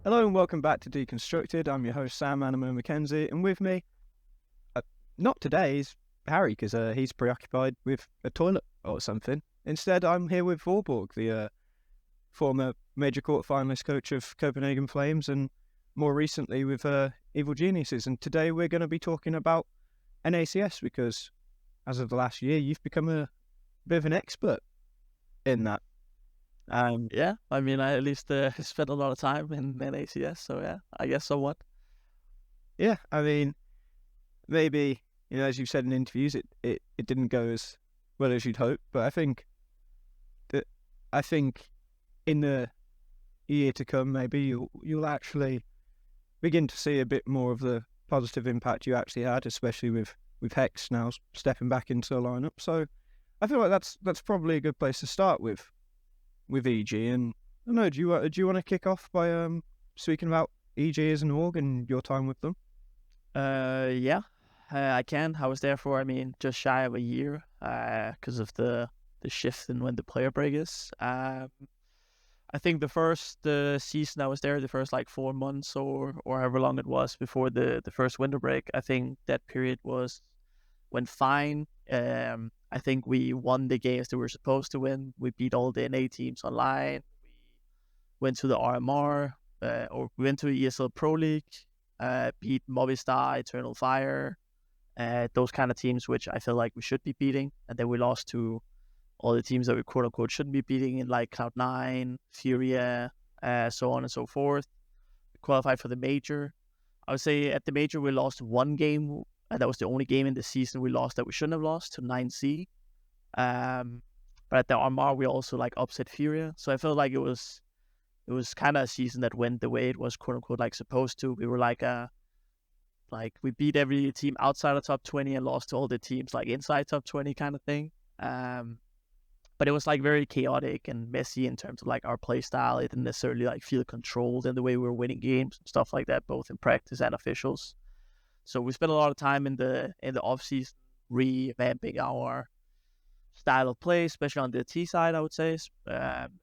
Hello and welcome back to Deconstructed. I'm your host Sam Animo Mackenzie, and with me, not today, is Harry because he's preoccupied with a toilet or something. Instead, I'm here with Vorborg, the former major quarter-finalist coach of Copenhagen Flames, and more recently with Evil Geniuses. And today we're going to be talking about NACS because, as of the last year, you've become a bit of an expert in that. Yeah, I mean, I at least spent a lot of time in NACS, so yeah, I guess somewhat. Yeah, I mean, maybe, as you've said in interviews, it didn't go as well as you'd hope, but I think in the year to come, maybe you'll actually begin to see a bit more of the positive impact you actually had, especially with Hex now stepping back into the lineup. So I feel like that's probably a good place to start with EG. And I don't know, do you want to kick off by speaking about EG as an org and your time with them? Yeah, I can. I was there for, just shy of a year, because of the shift in when the player break is. I think the first season I was there, the first like 4 months or however long it was before the first winter break, I think that period went fine. I think we won the games that we were supposed to win. We beat all the NA teams online. We went to the RMR, or we went to the ESL Pro League, beat Movistar, Eternal Fire, those kind of teams which I feel like we should be beating. And then we lost to all the teams that we quote unquote shouldn't be beating in like Cloud9, Furia, so on and so forth. We qualified for the major. I would say at the major we lost one game, and that was the only game in the season we lost that we shouldn't have lost to 9C. But at the RMR we also like upset Furia. So I felt like it was kind of a season that went the way it was quote unquote like supposed to. We were like we beat every team outside of top 20 and lost to all the teams like inside top 20 kind of thing. But it was like very chaotic and messy in terms of like our play style. It didn't necessarily like feel controlled in the way we were winning games and stuff like that, both in practice and officials. So we spent a lot of time in the off season revamping our style of play, especially on the T side, I would say,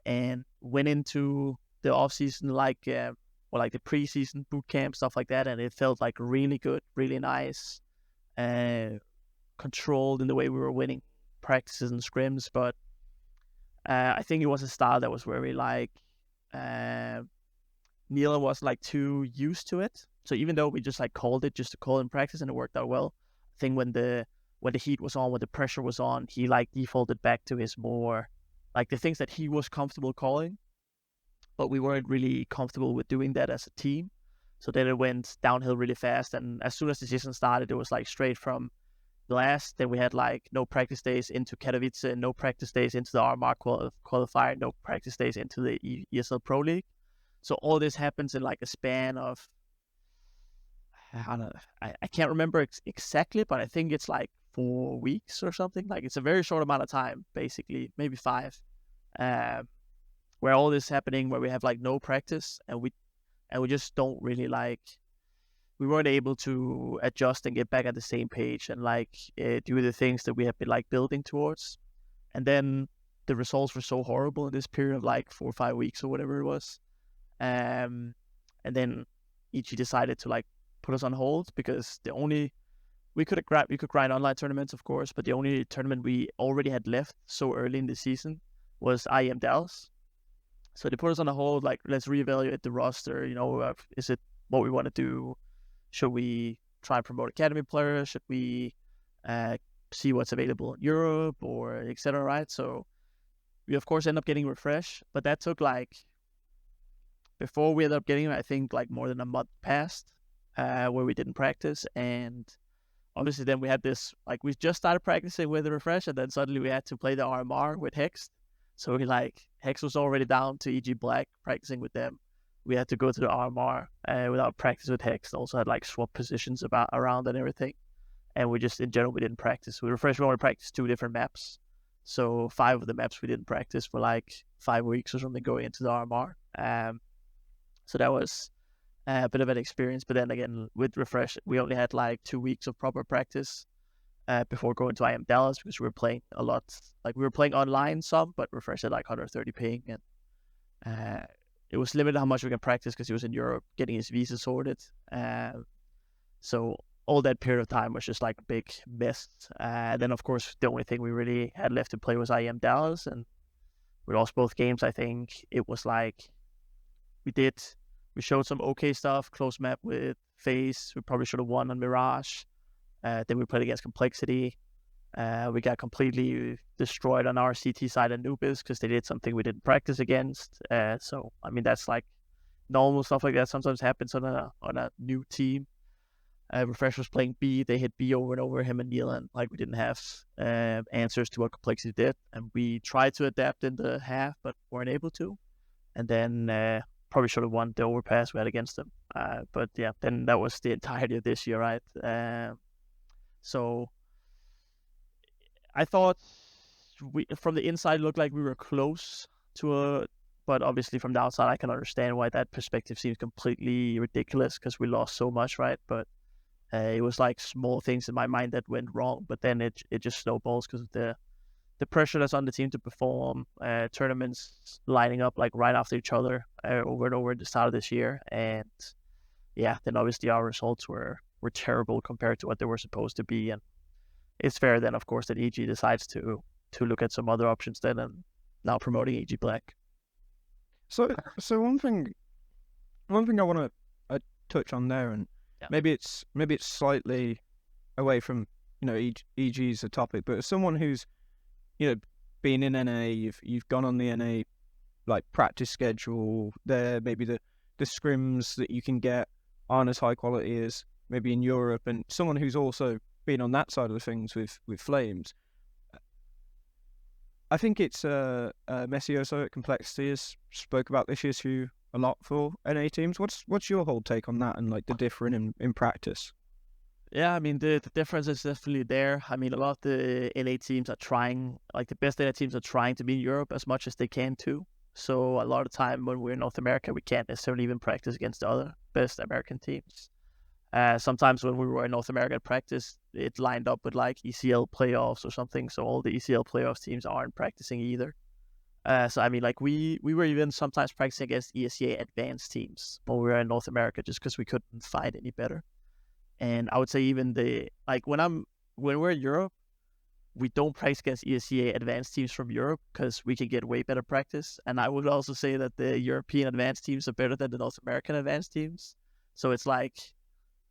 and went into the off season like the preseason boot camp, stuff like that, and it felt like really good, really nice, controlled in the way we were winning practices and scrims. But I think it was a style that was very like Neela was like too used to it. So even though we just like called it just to call in practice and it worked out well, I think when the heat was on, when the pressure was on, he like defaulted back to his more like the things that he was comfortable calling, but we weren't really comfortable with doing that as a team. So then it went downhill really fast, and as soon as the season started, it was like straight from last. Then we had like no practice days into Katowice, no practice days into the RMR qualifier, no practice days into the ESL Pro League. So all this happens in like a span of, I don't know, I can't remember exactly, but I think it's like 4 weeks or something. Like it's a very short amount of time, basically, maybe 5, where all this happening, where we have like no practice, and we just don't really like, we weren't able to adjust and get back at the same page and like do the things that we have been like building towards. And then the results were so horrible in this period of like 4 or 5 weeks or whatever it was. And then EG decided to like put us on hold because we could grind online tournaments, of course, but the only tournament we already had left so early in the season was IEM Dallas. So they put us on a hold, like, let's reevaluate the roster. Is it what we want to do? Should we try and promote academy players? Should we see what's available in Europe or etc. Right? So we of course end up getting refreshed, but that took like, before we ended up getting, I think like more than a month passed where we didn't practice. And obviously then we had this, like we just started practicing with the refresh, and then suddenly we had to play the RMR with Hex. So Hex was already down to EG Black practicing with them. We had to go to the RMR without practice with Hex. Also had like swap positions around and everything. And we just, in general, we didn't practice. We refreshed, we only practiced 2 different maps. So 5 of the maps we didn't practice for like 5 weeks or something going into the RMR. So that was a bit of an experience. But then again, with refresh, we only had like 2 weeks of proper practice before going to IM Dallas, because we were playing a lot. Like we were playing online some, but refresh at like 130 ping, and it was limited how much we can practice because he was in Europe getting his visa sorted. So all that period of time was just like a big mess. Then of course the only thing we really had left to play was IEM Dallas, and we lost both games. I think it was like we showed some okay stuff, close map with FaZe. We probably should have won on Mirage. Then we played against Complexity. We got completely destroyed on our CT side of Nubis because they did something we didn't practice against. So I mean that's like normal stuff like that sometimes happens on a new team. Refresh was playing B. They hit B over and over, him and Neil, and like we didn't have answers to what Complexity did, and we tried to adapt in the half but weren't able to. And then probably should have won the overpass we had against them. But yeah, then that was the entirety of this year, right? So I thought from the inside, it looked like we were close to but obviously from the outside, I can understand why that perspective seems completely ridiculous because we lost so much, right? But it was like small things in my mind that went wrong, but then it just snowballs because of the pressure that's on the team to perform, tournaments lining up like right after each other over and over at the start of this year. And yeah, then obviously our results were terrible compared to what they were supposed to be. And it's fair then, of course, that EG decides to look at some other options then, and now promoting EG Black. So one thing I want to touch on there, and maybe it's slightly away from EG's a topic, but as someone who's been in NA, you've gone on the NA like practice schedule. There maybe the scrims that you can get aren't as high quality as maybe in Europe, and someone who's also been on that side of the things with Flames. I think it's Messioso at Complexity has spoke about this issue a lot for NA teams. What's your whole take on that and like the difference in practice? Yeah, I mean the difference is definitely there. I mean a lot of the NA teams are trying, like the best NA teams are trying to be in Europe as much as they can too. So a lot of time when we're in North America, we can't necessarily even practice against the other best American teams. Sometimes when we were in North America practice, it lined up with like ECL playoffs or something. So all the ECL playoffs teams aren't practicing either. So I mean, like we were even sometimes practicing against ESEA advanced teams when we were in North America, just because we couldn't find any better. And I would say even when we're in Europe, we don't practice against ESEA advanced teams from Europe because we can get way better practice. And I would also say that the European advanced teams are better than the North American advanced teams. So it's like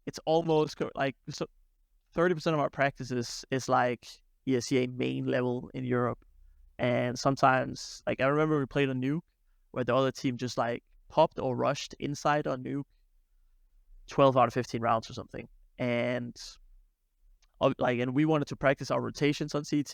it's almost like 30% of our practices is like ESEA main level in Europe. And sometimes, like I remember we played a nuke where the other team just like popped or rushed inside on nuke 12 out of 15 rounds or something. And we wanted to practice our rotations on CT,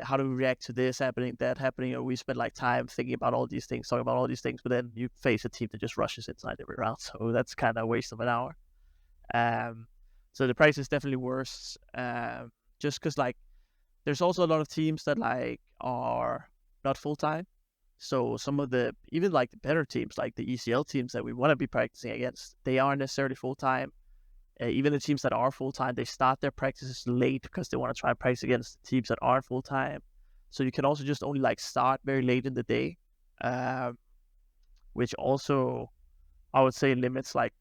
how do we react to this happening, that happening, or we spend like time thinking about all these things, talking about all these things, but then you face a team that just rushes inside every round, so that's kind of a waste of an hour. So the practice is definitely worse, just because like there's also a lot of teams that like are not full-time, so some of the even like the better teams, like the ECL teams that we want to be practicing against, they aren't necessarily full-time. Even the teams that are full-time, they start their practices late because they want to try and practice against the teams that aren't full-time. So you can also just only like start very late in the day, which also I would say limits like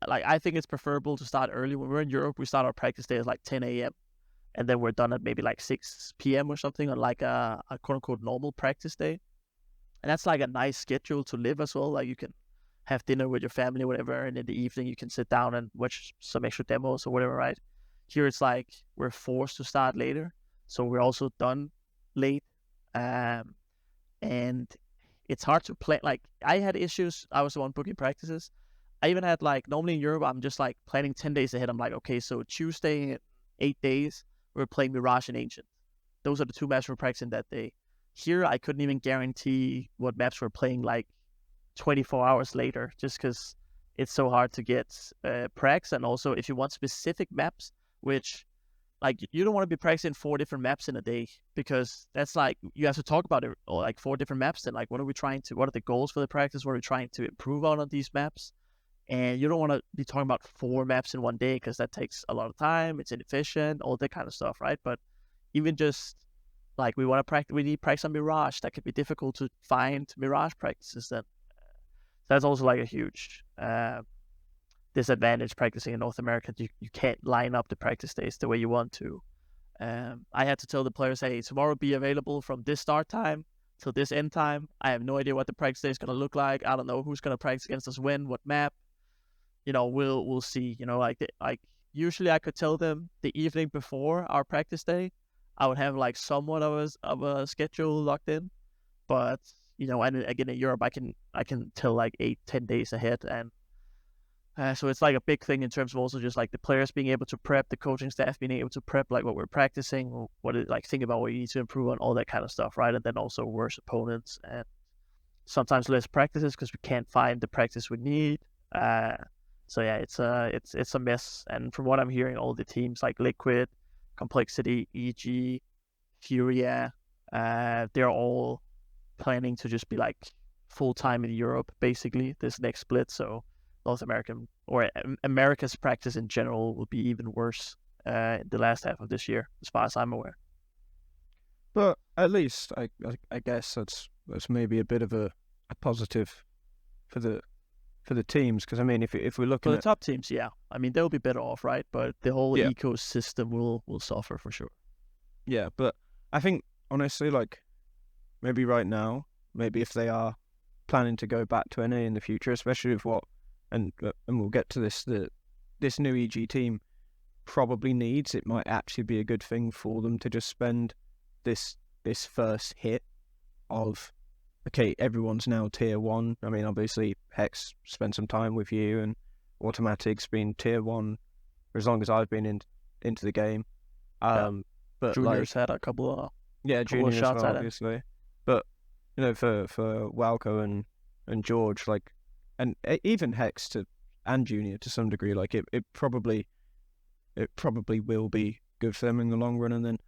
I think it's preferable to start early. When we're in Europe, we start our practice day at like 10 a.m. and then we're done at maybe like 6 p.m. or something on like a quote-unquote normal practice day. And that's like a nice schedule to live as well. Like you can have dinner with your family or whatever, and in the evening you can sit down and watch some extra demos or whatever, right? Here it's like we're forced to start later, so we're also done late, and it's hard to play. Like I had issues. I was the one booking practices. I even had like normally in Europe I'm just like planning 10 days ahead. I'm like, okay, so Tuesday 8 days we're playing Mirage and Ancient. Those are the two maps we're practicing that day. Here I couldn't even guarantee what maps we're playing like 24 hours later, just because it's so hard to get pracs. And also if you want specific maps, which like you don't want to be practicing 4 different maps in a day, because that's like you have to talk about it, or like 4 different maps, then like what are the goals for the practice, what are we trying to improve on these maps? And you don't want to be talking about 4 maps in one day because that takes a lot of time, it's inefficient, all that kind of stuff, right? But even just like we want to practice, we need practice on Mirage. That could be difficult to find Mirage practices. Then that's also like a huge disadvantage practicing in North America. You can't line up the practice days the way you want to. I had to tell the players, hey, tomorrow be available from this start time till this end time. I have no idea what the practice day is going to look like. I don't know who's going to practice against us when, what map. We'll see. Like usually I could tell them the evening before our practice day. I would have like somewhat of a schedule locked in, but and again in Europe I can tell like 8-10 days ahead, and so it's like a big thing in terms of also just like the players being able to prep, the coaching staff being able to prep like what we're practicing, think about what you need to improve on, all that kind of stuff, right? And then also worse opponents and sometimes less practices because we can't find the practice we need. So yeah, it's a mess. And from what I'm hearing, all the teams like Liquid, Complexity, EG, Furia, they're all planning to just be like full time in Europe basically this next split. So North American or America's practice in general will be even worse in the last half of this year, as far as I'm aware. But at least I guess that's maybe a bit of a positive for the teams, because I mean if we're looking for the at top teams, yeah, I mean they'll be better off, right? But the whole ecosystem will suffer for sure. Yeah, but I think honestly, like maybe right now, maybe if they are planning to go back to NA in the future, especially with what and we'll get to this new EG team probably needs, it might actually be a good thing for them to just spend this first hit of, okay, everyone's now tier 1. I mean, obviously Hex spent some time with you, and Automatic's been tier 1 for as long as I've been into the game. But Junior's had a couple of Junior as shots well, at obviously. But for Walco and George, like, and even Hex and Junior to some degree, like it probably will be good for them in the long run, and then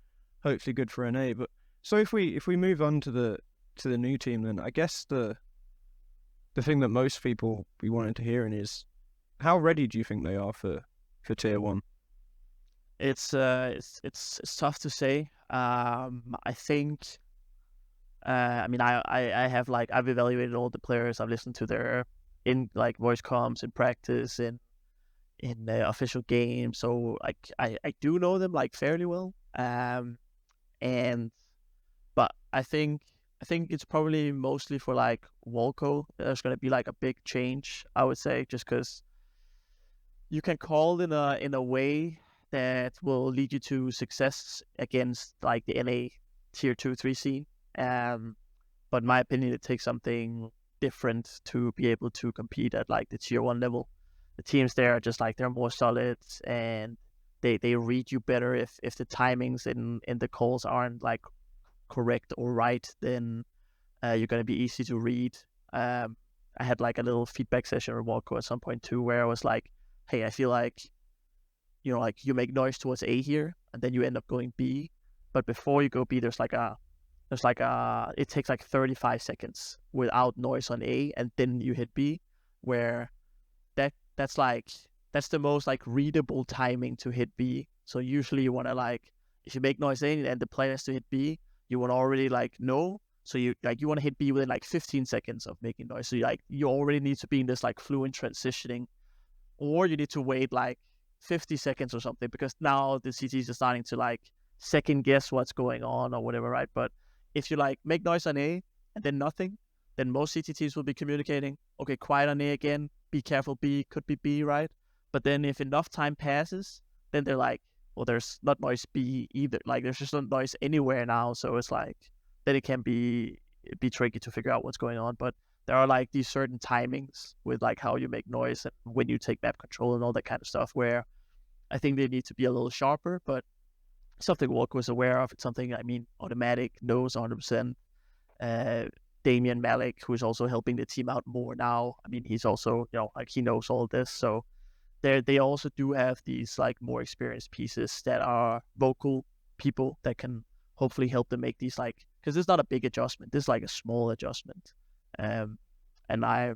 hopefully good for NA. But so if we move on to the new team, then I guess the thing that most people be wanting to hear is how ready do you think they are for tier 1? It's tough to say. I think. I mean, I have like I've evaluated all the players. I've listened to their in like voice comms in practice in official games. So like I do know them like fairly well. But I think it's probably mostly for like Volko. There's gonna be like a big change, I would say, just because you can call in a way that will lead you to success against like the NA tier 2-3 scene. But in my opinion, it takes something different to be able to compete at like the tier 1 level. The teams there are just like they're more solid, and they read you better. If the timings in the calls aren't like correct or right, then you're gonna be easy to read. I had like a little feedback session with Walco at some point too, where I was like, hey, I feel like like you make noise towards A here, and then you end up going B, but before you go B, there's like it takes like 35 seconds without noise on A, and then you hit B, where that's the most like readable timing to hit B. So usually you want to like, if you make noise A and the player has to hit B, you want to already like know. So you want to hit B within like 15 seconds of making noise. So you already need to be in this like fluent transitioning, or you need to wait like 50 seconds or something, because now the CTs are starting to like second guess what's going on or whatever, right? But if you like make noise on A and then nothing, then most CTTs will be communicating, okay, quiet on A again, be careful B, could be B, right? But then if enough time passes, then they're like, well, there's not noise B either. Like there's just not noise anywhere now. So it's like, then it can be tricky to figure out what's going on. But there are like these certain timings with like how you make noise and when you take map control and all that kind of stuff, where I think they need to be a little sharper, but something Walker was aware of. It's something, I mean, Automatic knows 100%. Damian Malik, who is also helping the team out more now. I mean, he's also, like he knows all this. So they also do have these like more experienced pieces that are vocal people that can hopefully help them make these like, because it's not a big adjustment. This is like a small adjustment. And I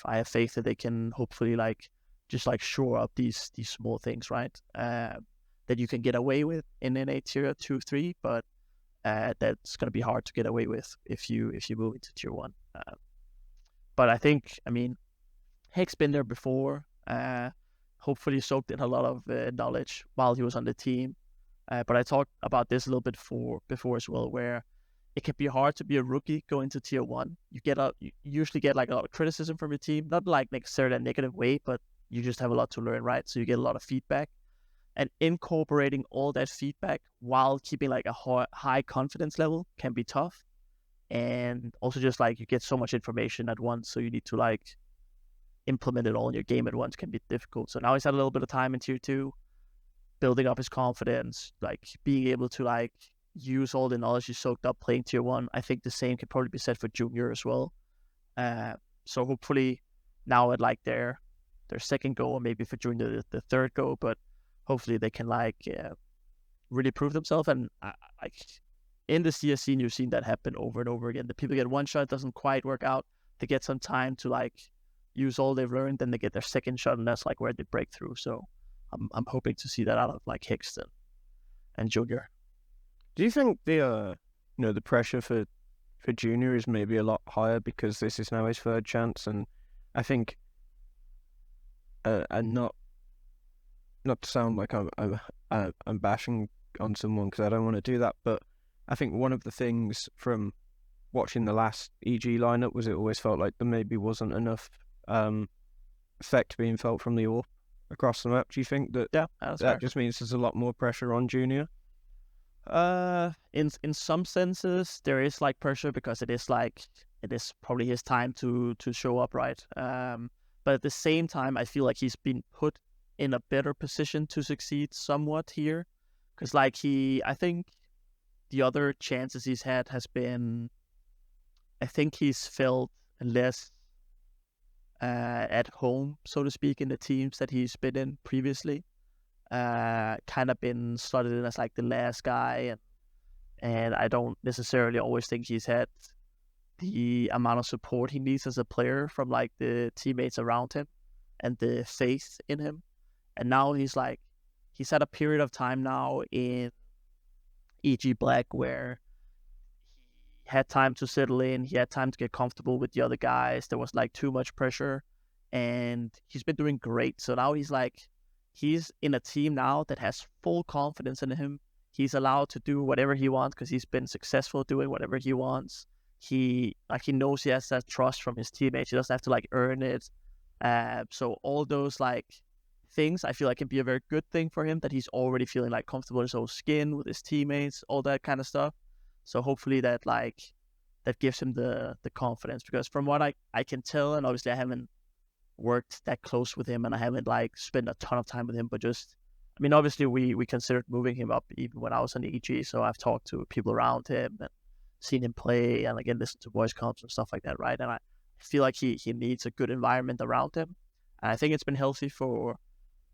have faith that they can hopefully like just like shore up these small things, right? That you can get away with in NA tier 2-3, but that's going to be hard to get away with if you move into tier 1. But I think, I mean, Hick's been there before. Hopefully soaked in a lot of knowledge while he was on the team. But I talked about this a little bit before as well, where it can be hard to be a rookie going to tier 1. You usually get like a lot of criticism from your team, not like necessarily a negative way, but you just have a lot to learn, right? So you get a lot of feedback, and incorporating all that feedback while keeping like a high confidence level can be tough. And also just like you get so much information at once, so you need to like implement it all in your game at once can be difficult. So now he's had a little bit of time in tier 2, building up his confidence, like being able to like use all the knowledge he soaked up playing tier 1. I think the same can probably be said for junior as well. So hopefully now at like their second go, or maybe for junior the third go, but hopefully they can like really prove themselves. And like in the CS scene, you've seen that happen over and over again. The people get one shot, doesn't quite work out. They get some time to like use all they've learned, then they get their second shot, and that's like where they break through. So I'm hoping to see that out of like Hickston and Junior. Do you think the the pressure for Junior is maybe a lot higher because this is now his third chance? And I think, and not to sound like I'm bashing on someone, because I don't want to do that, but I think one of the things from watching the last EG lineup was it always felt like there maybe wasn't enough effect being felt from the AWP across the map. Do you think that that just means there's a lot more pressure on Junior? In some senses there is like pressure, because it is probably his time to show up, right? But at the same time, I feel like he's been put in a better position to succeed somewhat here, because like I think the other chances he's had has been, I think he's felt less at home, so to speak, in the teams that he's been in previously. Kind of been slotted in as like the last guy, and I don't necessarily always think he's had the amount of support he needs as a player from like the teammates around him and the faith in him. And now he's had a period of time now in EG Black where he had time to settle in, he had time to get comfortable with the other guys. There was like too much pressure, and he's been doing great. So now he's in a team now that has full confidence in him. He's allowed to do whatever he wants because he's been successful doing whatever he wants. He knows he has that trust from his teammates. He doesn't have to like earn it. So all those like things I feel like can be a very good thing for him, that he's already feeling like comfortable in his own skin with his teammates, all that kind of stuff. So hopefully that gives him the confidence, because from what I can tell, and obviously I haven't worked that close with him and I haven't like spent a ton of time with him, but just, I mean, obviously we considered moving him up even when I was on EG, so I've talked to people around him and seen him play and again listened to voice comps and stuff like that, right? And I feel like he needs a good environment around him, and I think it's been healthy for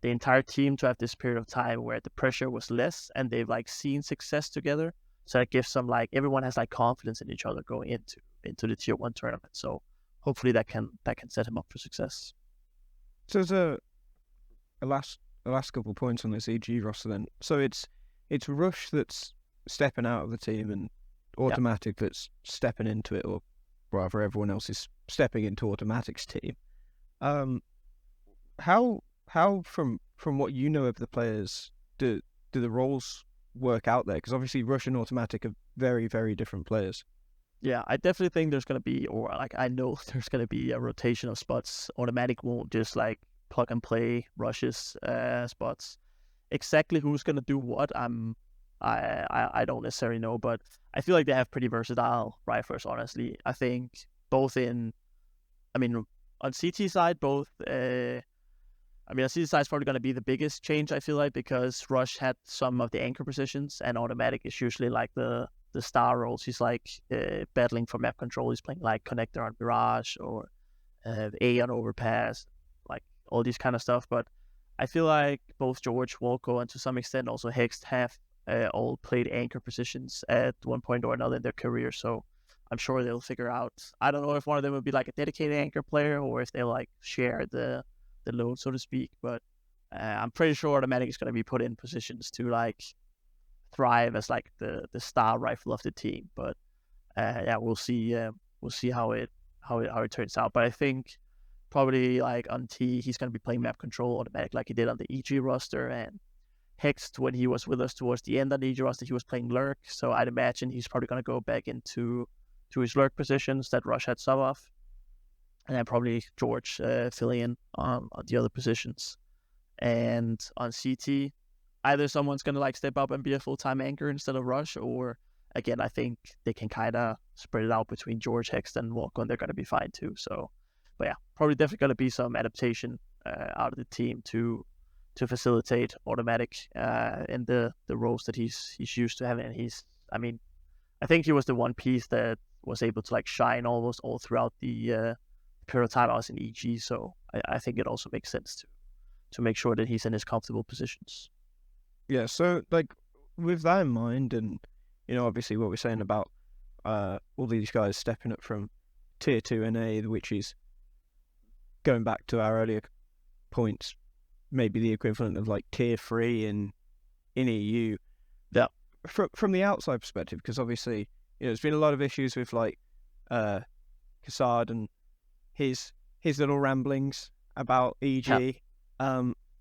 the entire team to have this period of time where the pressure was less and they've like seen success together. So that gives some like, everyone has like confidence in each other going into the tier 1 tournament. So hopefully that can set him up for success. So there's a last couple of points on this EG roster then. So it's Rush that's stepping out of the team and Automatic that's stepping into it, or rather everyone else is stepping into Automatic's team. How from what you know of the players, do the roles work out there? Because obviously Rush and Automatic are very, very different players. Yeah, I definitely think there's going to be, or like I know there's going to be a rotation of spots. Automatic won't just like plug and play Rush's spots. Exactly who's going to do what, I don't necessarily know, but I feel like they have pretty versatile riflers, honestly. I think both on CT side, on CT side is probably going to be the biggest change, I feel like, because Rush had some of the anchor positions and Automatic is usually like the star roles. He's like battling for map control. He's playing like connector on Mirage or A on overpass, like all these kind of stuff. But I feel like both George, Volko, and to some extent also Hext have all played anchor positions at one point or another in their career. So I'm sure they'll figure out. I don't know if one of them will be like a dedicated anchor player or if they'll like share the load, so to speak. But I'm pretty sure Automatic is going to be put in positions to like thrive as like the star rifle of the team. But yeah, we'll see how it turns out. But I think probably like on T, he's going to be playing map control automatic like he did on the EG roster, and Hext, when he was with us towards the end on the EG roster, he was playing Lurk. So I'd imagine he's probably going to go back into his Lurk positions that Rush had some of, and then probably George filling in on the other positions. And on CT, either someone's going to like step up and be a full-time anchor instead of Rush, or again, I think they can kind of spread it out between George, Hext, and Walk, and they're going to be fine too. So, but yeah, probably definitely going to be some adaptation out of the team to facilitate automatic in the roles that he's used to having. And I think he was the one piece that was able to like shine almost all throughout the period of time I was in EG. So I think it also makes sense to make sure that he's in his comfortable positions. Yeah, so like with that in mind, and obviously what we're saying about all these guys stepping up from tier 2 NA, which is going back to our earlier points, maybe the equivalent of like tier 3 in EU. Yeah. From the outside perspective, because obviously there's been a lot of issues with like Cassard and his little ramblings about EG. Yeah.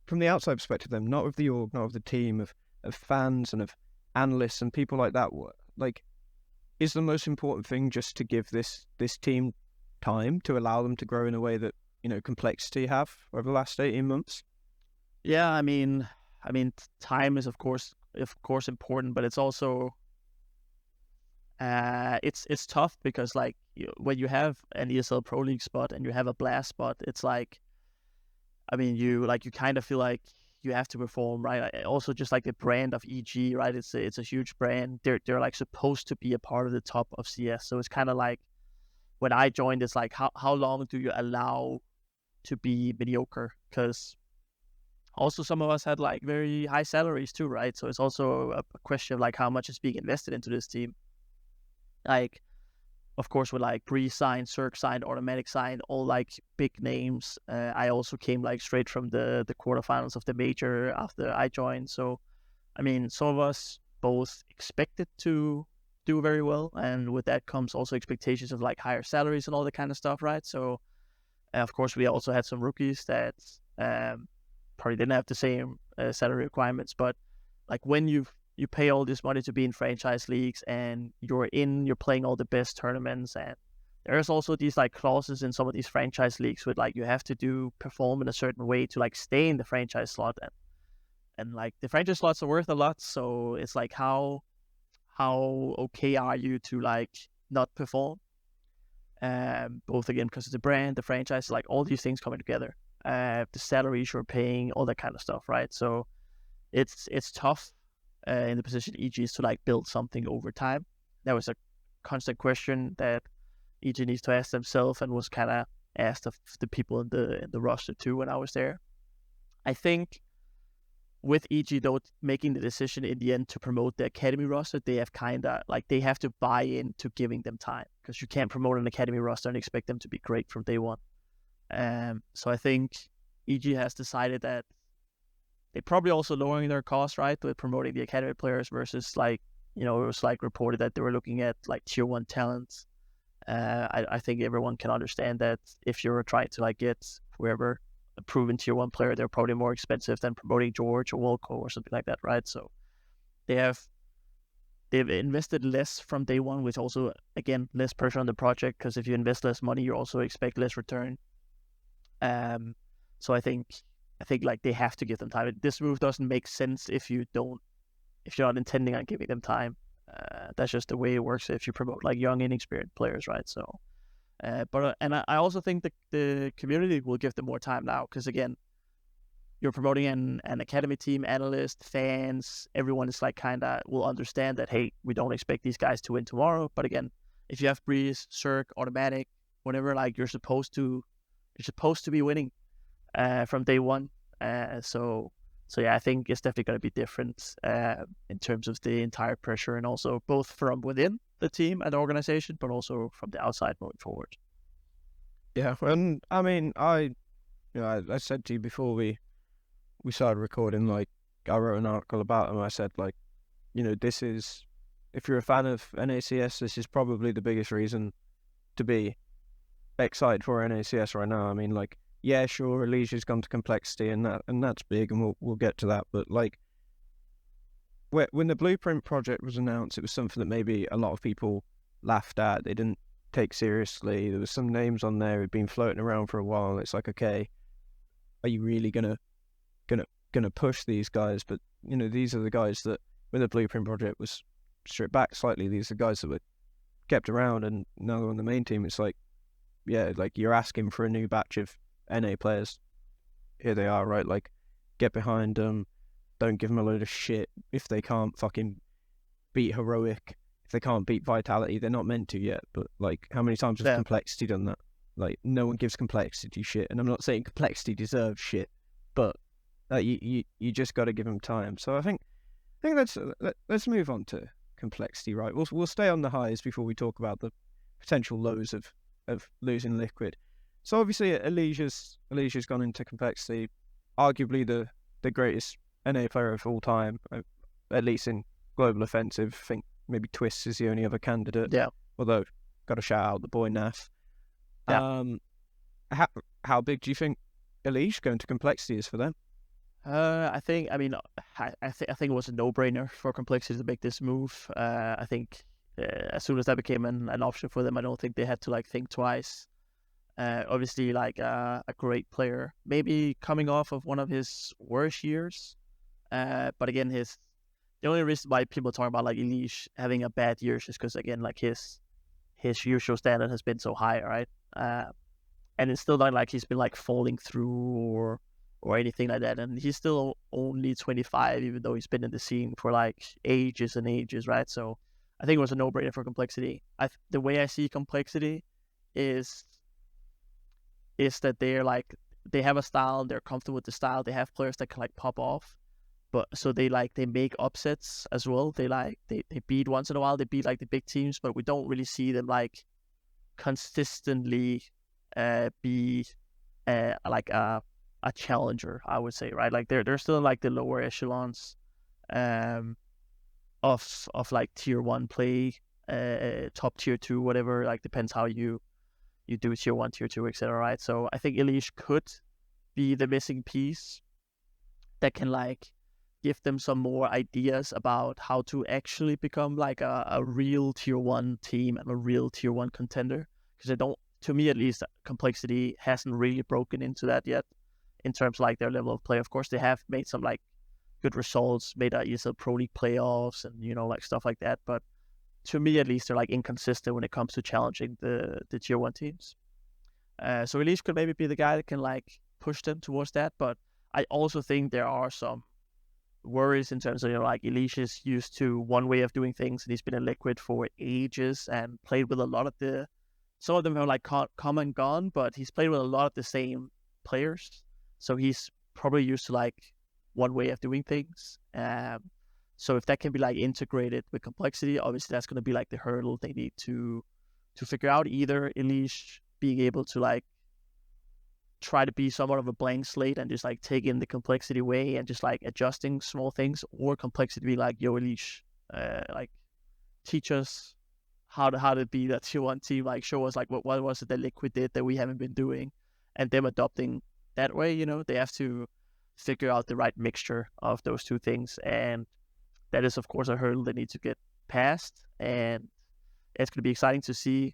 From the outside perspective, then, not of the org, not of the team, of fans and of analysts and people like that, like, is the most important thing just to give this team time to allow them to grow in a way that complexity have over the last 18 months? Yeah, I mean, time is of course important, but it's also it's tough because like when you have an ESL Pro League spot and you have a Blast spot, it's like, you kind of feel like you have to perform, right? Also, just like the brand of EG, right? It's a huge brand. They're like supposed to be a part of the top of CS. So it's kind of like when I joined, it's like how long do you allow to be mediocre? Because also some of us had like very high salaries too, right? So it's also a question of like how much is being invested into this team. Like, of course, with like Bree signed, Cirque signed, Automatic signed, all like big names. I also came like straight from the quarterfinals of the major after I joined. So, some of us both expected to do very well, and with that comes also expectations of like higher salaries and all that kind of stuff, right? So, of course, we also had some rookies that probably didn't have the same salary requirements, but like when you pay all this money to be in franchise leagues and you're playing all the best tournaments, and there's also these like clauses in some of these franchise leagues with like you have to perform in a certain way to like stay in the franchise slot, and like the franchise slots are worth a lot. So it's like how okay are you to like not perform? Both again because it's a brand, the franchise, like all these things coming together, the salaries you're paying, all that kind of stuff, right? So it's tough in the position EG is to like build something over time. That was a constant question that EG needs to ask themselves, and was kind of asked of the people in the roster too when I was there. I think with EG though making the decision in the end to promote the academy roster, they have kind of like they have to buy into giving them time, because you can't promote an academy roster and expect them to be great from day one. So I think EG has decided that they're probably also lowering their costs, right, with promoting the academy players versus like, it was like reported that they were looking at like tier 1 talents. I think everyone can understand that if you're trying to like get whoever a proven tier 1 player, they're probably more expensive than promoting George or Wolco or something like that, right? So they've invested less from day one, which also, again, less pressure on the project, because if you invest less money, you also expect less return. So I think like they have to give them time. This move doesn't make sense if you're not intending on giving them time. That's just the way it works if you promote like young, inexperienced players, right? So, and I also think that the community will give them more time now, because again, you're promoting an academy team, analysts, fans, everyone is like kind of will understand that, hey, we don't expect these guys to win tomorrow. But again, if you have Breeze, Cirque, Automatic, whatever, like you're supposed to be winning from day one. So yeah, I think it's definitely going to be different in terms of the entire pressure, and also both from within the team and the organization, but also from the outside moving forward. Yeah, and I said to you before we started recording, like I wrote an article about him. I said like this is, if you're a fan of NACS, this is probably the biggest reason to be excited for NACS right now. I mean, like, yeah, sure, Alesia's gone to complexity, and that's big, and we'll get to that. But like, when the Blueprint project was announced, it was something that maybe a lot of people laughed at. They didn't take seriously. There was some names on there who'd been floating around for a while. It's like, okay, are you really gonna push these guys? But these are the guys that, when the Blueprint project was stripped back slightly, these are guys that were kept around, and now they're on the main team. It's like, yeah, like, you're asking for a new batch of NA players. Here they are, right? Like, get behind them. Don't give them a load of shit if they can't fucking beat Heroic. If they can't beat Vitality, they're not meant to yet. But like, how many times has Complexity done that? Like, no one gives Complexity shit, and I'm not saying Complexity deserves shit, but you just got to give them time. So I think let's move on to Complexity, right? We'll stay on the highs before we talk about the potential lows of losing Liquid. So obviously Alesia's gone into Complexity, arguably the greatest NA player of all time, at least in global offensive. I think maybe Twist is the only other candidate. Yeah. Although, got to shout out the boy Naf. Yeah. How big do you think Alicia going to Complexity is for them? I think it was a no-brainer for Complexity to make this move. I think as soon as that became an option for them, I don't think they had to like think twice. Obviously, like a great player, maybe coming off of one of his worst years. But again, the only reason why people talk about like Elish having a bad year is just because, again, like his usual standard has been so high, right? And it's still not like he's been like falling through or anything like that. And he's still only 25, even though he's been in the scene for like ages and ages, right? So I think it was a no-brainer for Complexity. The way I see Complexity is that they have a style, they're comfortable with the style, they have players that can like pop off, but so they make upsets as well. They beat once in a while, they beat like the big teams, but we don't really see them like consistently be like a challenger, I would say, right? Like they're still in like the lower echelons of like tier 1 play, top tier 2, whatever, like depends how you do tier 1, tier 2, etc., right? So I think Elish could be the missing piece that can like give them some more ideas about how to actually become like a real tier 1 team and a real tier 1 contender, because to me at least, Complexity hasn't really broken into that yet in terms of like their level of play. Of course, they have made some like good results, made ESL Pro League playoffs and like stuff like that, but to me at least, they're like inconsistent when it comes to challenging the tier 1 teams. So Elish could maybe be the guy that can like push them towards that, but I also think there are some worries in terms of like Elish is used to one way of doing things, and he's been in Liquid for ages and played with a lot of some of them have like come and gone, but he's played with a lot of the same players, so he's probably used to like one way of doing things. So if that can be like integrated with Complexity, obviously that's going to be like the hurdle they need to figure out. Either Elish being able to like try to be somewhat of a blank slate and just like take in the Complexity way and just like adjusting small things, or Complexity be like, yo, Elish, like teach us how to be that tier 1 team, like show us like what was it that Liquid did that we haven't been doing, and them adopting that way. They have to figure out the right mixture of those two things, and that is of course a hurdle they need to get past, and it's going to be exciting to see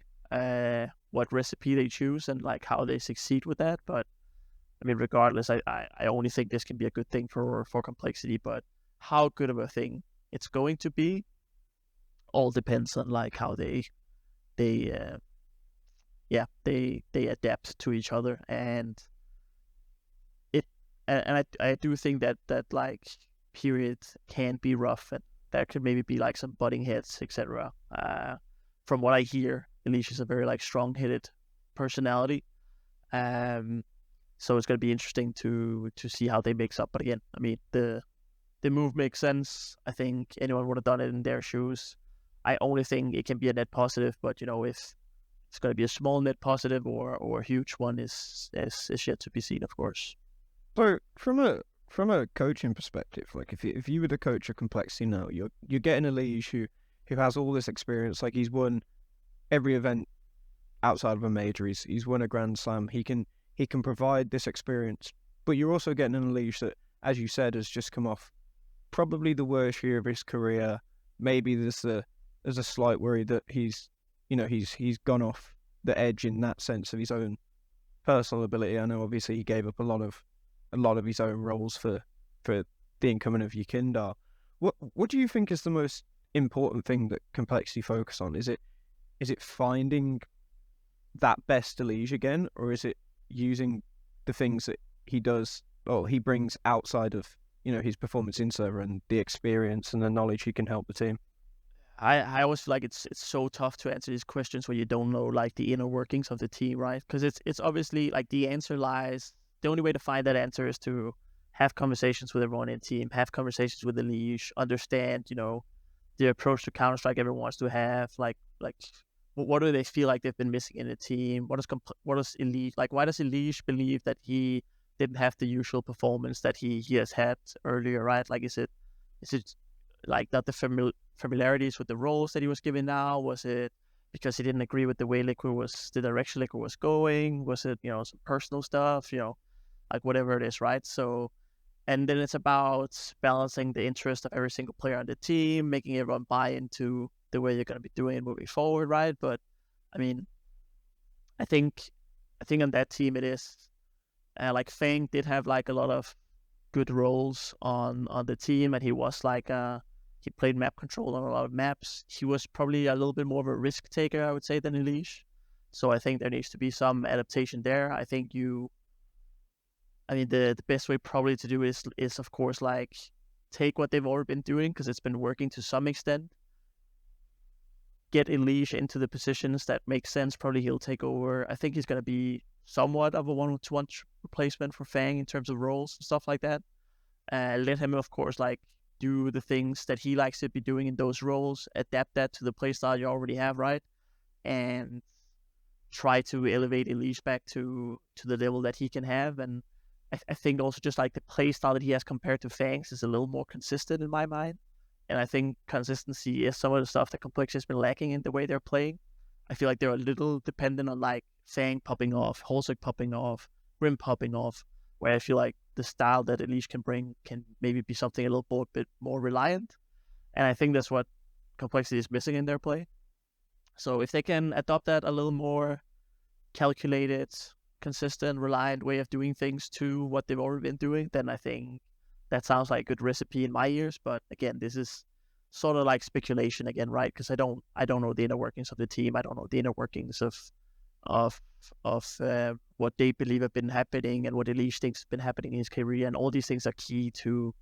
what recipe they choose and like how they succeed with that. But I mean, regardless, I only think this can be a good thing for Complexity, but how good of a thing it's going to be all depends on like how they adapt to each other. And I do think that like period can be rough, and there could maybe be like some butting heads, etc. From what I hear, Elish is a very like strong-headed personality, so it's going to be interesting to see how they mix up. But again, I mean, the move makes sense. I think anyone would have done it in their shoes. I only think it can be a net positive, but if it's going to be a small net positive or a huge one is yet to be seen, of course. So from a from a coaching perspective, like if you were to coach a complexity now, you're getting a Liege who has all this experience. Like he's won every event outside of a major. He's won a Grand Slam. He can provide this experience, but you're also getting an Liege that, as you said, has just come off probably the worst year of his career. Maybe there's a slight worry that he's gone off the edge in that sense of his own personal ability. I know obviously he gave up a lot of his own roles for the incoming of Yukindar. What do you think is the most important thing that complexity focus on? Is it finding that best Liege again, or is it using the things that he does or he brings outside of his performance in server and the experience and the knowledge he can help the team? I always feel like it's so tough to answer these questions where you don't know like the inner workings of the team, right? Because it's obviously like the answer lies. The only way to find that answer is to have conversations with everyone in the team, have conversations with the Liege, understand the approach to Counter-Strike everyone wants to have, like what do they feel like they've been missing in the team? What does Elite like? Why does Elite believe that he didn't have the usual performance that he has had earlier, right? Like, is it like not the familiarities with the roles that he was given now? Was it because he didn't agree with the way the direction Liquid was going? Was it some personal stuff? Like whatever it is, right? So, and then it's about balancing the interest of every single player on the team, making everyone buy into the way you're going to be doing it moving forward, right? But I mean, I think on that team it is like Fang did have like a lot of good roles on the team, and he was like he played map control on a lot of maps. He was probably a little bit more of a risk taker, I would say, than Elise. So I think there needs to be some adaptation there. I think the best way probably to do is of course like take what they've already been doing because it's been working to some extent. Get Elise into the positions that make sense. Probably he'll take over. I think he's going to be somewhat of a 1-to-1 replacement for Fang in terms of roles and stuff like that. Let him, of course, like do the things that he likes to be doing in those roles. Adapt that to the playstyle you already have, right? And try to elevate Elise back to the level that he can have. And I think also just like the playstyle that he has compared to Fang's is a little more consistent in my mind. And I think consistency is some of the stuff that Complexity has been lacking in the way they're playing. I feel like they're a little dependent on like Fang popping off, Holzek popping off, Rim popping off, where I feel like the style that Elise can bring can maybe be something a little bit more reliant. And I think that's what Complexity is missing in their play. So if they can adopt that a little more calculated, consistent, reliant way of doing things to what they've already been doing, then I think that sounds like a good recipe in my ears. But again, this is sort of like speculation again, right? Because I don't know the inner workings of the team. I don't know the inner workings of what they believe have been happening and what Elise thinks has been happening in his career. And all these things are key to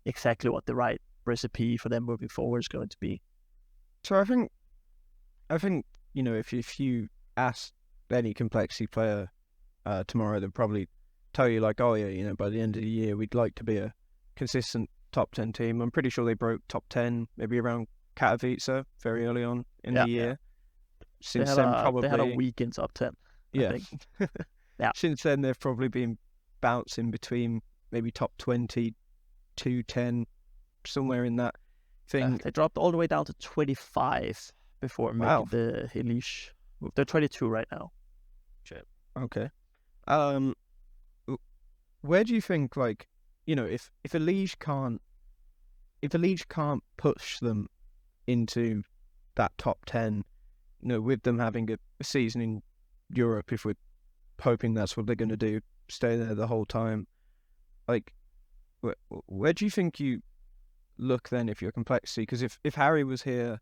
exactly what the right recipe for them moving forward is going to be. So I think if you ask any Complexity player tomorrow, they'll probably tell you like, oh yeah, by the end of the year we'd like to be a consistent top 10 team. I'm pretty sure they broke top 10 maybe around Katowice very early on in the year. Since then, probably they had a week in top 10. Yeah. I think. Yeah. Since then, they've probably been bouncing between maybe top 20 to 10, somewhere in that thing. They dropped all the way down to 25 before making the Elise. They're 22 right now. Shit. Okay. Where do you think, like, if Elise can't push them into that top 10, with them having a season in Europe, if we're hoping that's what they're going to do, stay there the whole time, like, where do you think you look then if you're Complexity? Because if Harry was here,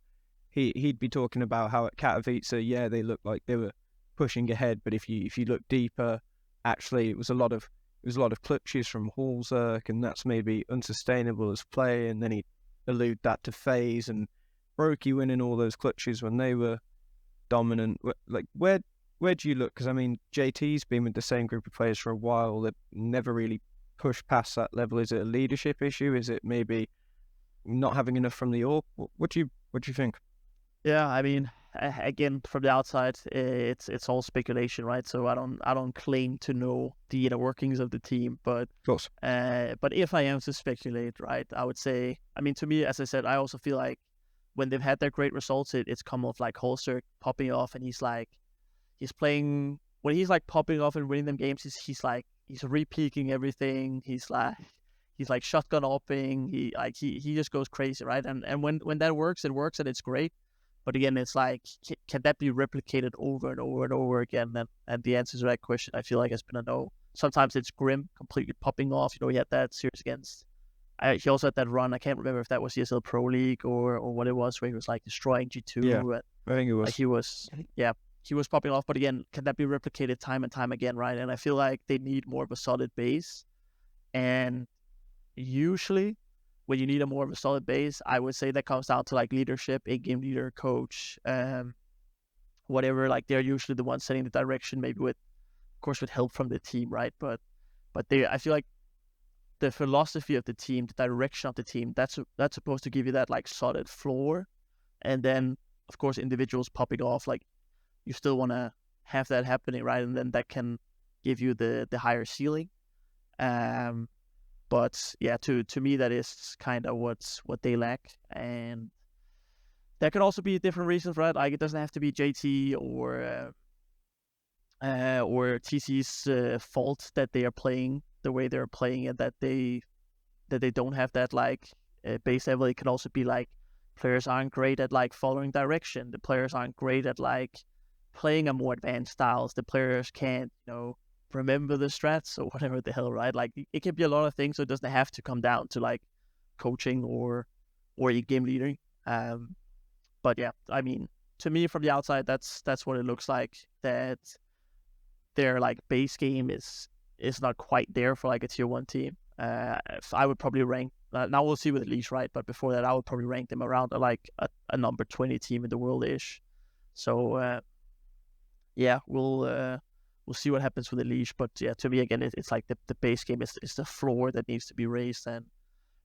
he'd be talking about how at Katowice, they looked like they were pushing ahead, but if you look deeper, actually it was a lot of clutches from Holzek, and that's maybe unsustainable as play. And then he'd allude that to FaZe and Brokey winning all those clutches when they were dominant. Like, where do you look? Because I mean, JT's been with the same group of players for a while that never really pushed past that level. Is it a leadership issue? Is it maybe not having enough from the AWP? What do you think? Yeah, I mean, again, from the outside, it's all speculation, right? So I don't claim to know the inner workings of the team, but Of course. but if I am to speculate, right, I would say, I mean, to me, as I said, I also feel like when they've had their great results, it's come off like Holster popping off, and he's playing when he's like popping off and winning them games. He's re-peaking everything. He's like shotgun opping. He just goes crazy, right? And when that works, it works and it's great. But again, it's like, can that be replicated over and over and over again? And the answer to that question, I feel like, has been a no. Sometimes it's Grim completely popping off. He had that series against. He also had that run. I can't remember if that was ESL Pro League or what it was, where he was like destroying G2. Yeah, I think it was. He was popping off. But again, can that be replicated time and time again, right? And I feel like they need more of a solid base. And usually, when you need a more of a solid base, I would say that comes down to like leadership, a game leader, coach, whatever. Like they're usually the ones setting the direction, maybe of course, with help from the team, right? But I feel like the philosophy of the team, the direction of the team, that's supposed to give you that like solid floor, and then of course individuals popping off, like you still want to have that happening, right? And then that can give you the higher ceiling. But yeah, to me, that is kind of what they lack, and there can also be different reasons, right? Like it doesn't have to be JT or TC's fault that they are playing the way they're playing, and that they don't have that like base level. It can also be like players aren't great at like following direction. The players aren't great at like playing a more advanced styles. The players can't, remember the strats or whatever the hell, right? Like it can be a lot of things, so it doesn't have to come down to like coaching or game leading. But yeah, I mean, to me from the outside, that's what it looks like. That their like base game is not quite there for like a tier 1 team. I would probably rank. Now we'll see with Leash, right? But before that, I would probably rank them around like a number 20 team in the world ish. So yeah, we'll see what happens with the Leash. But yeah, to me again, it's like the base game is the floor that needs to be raised, and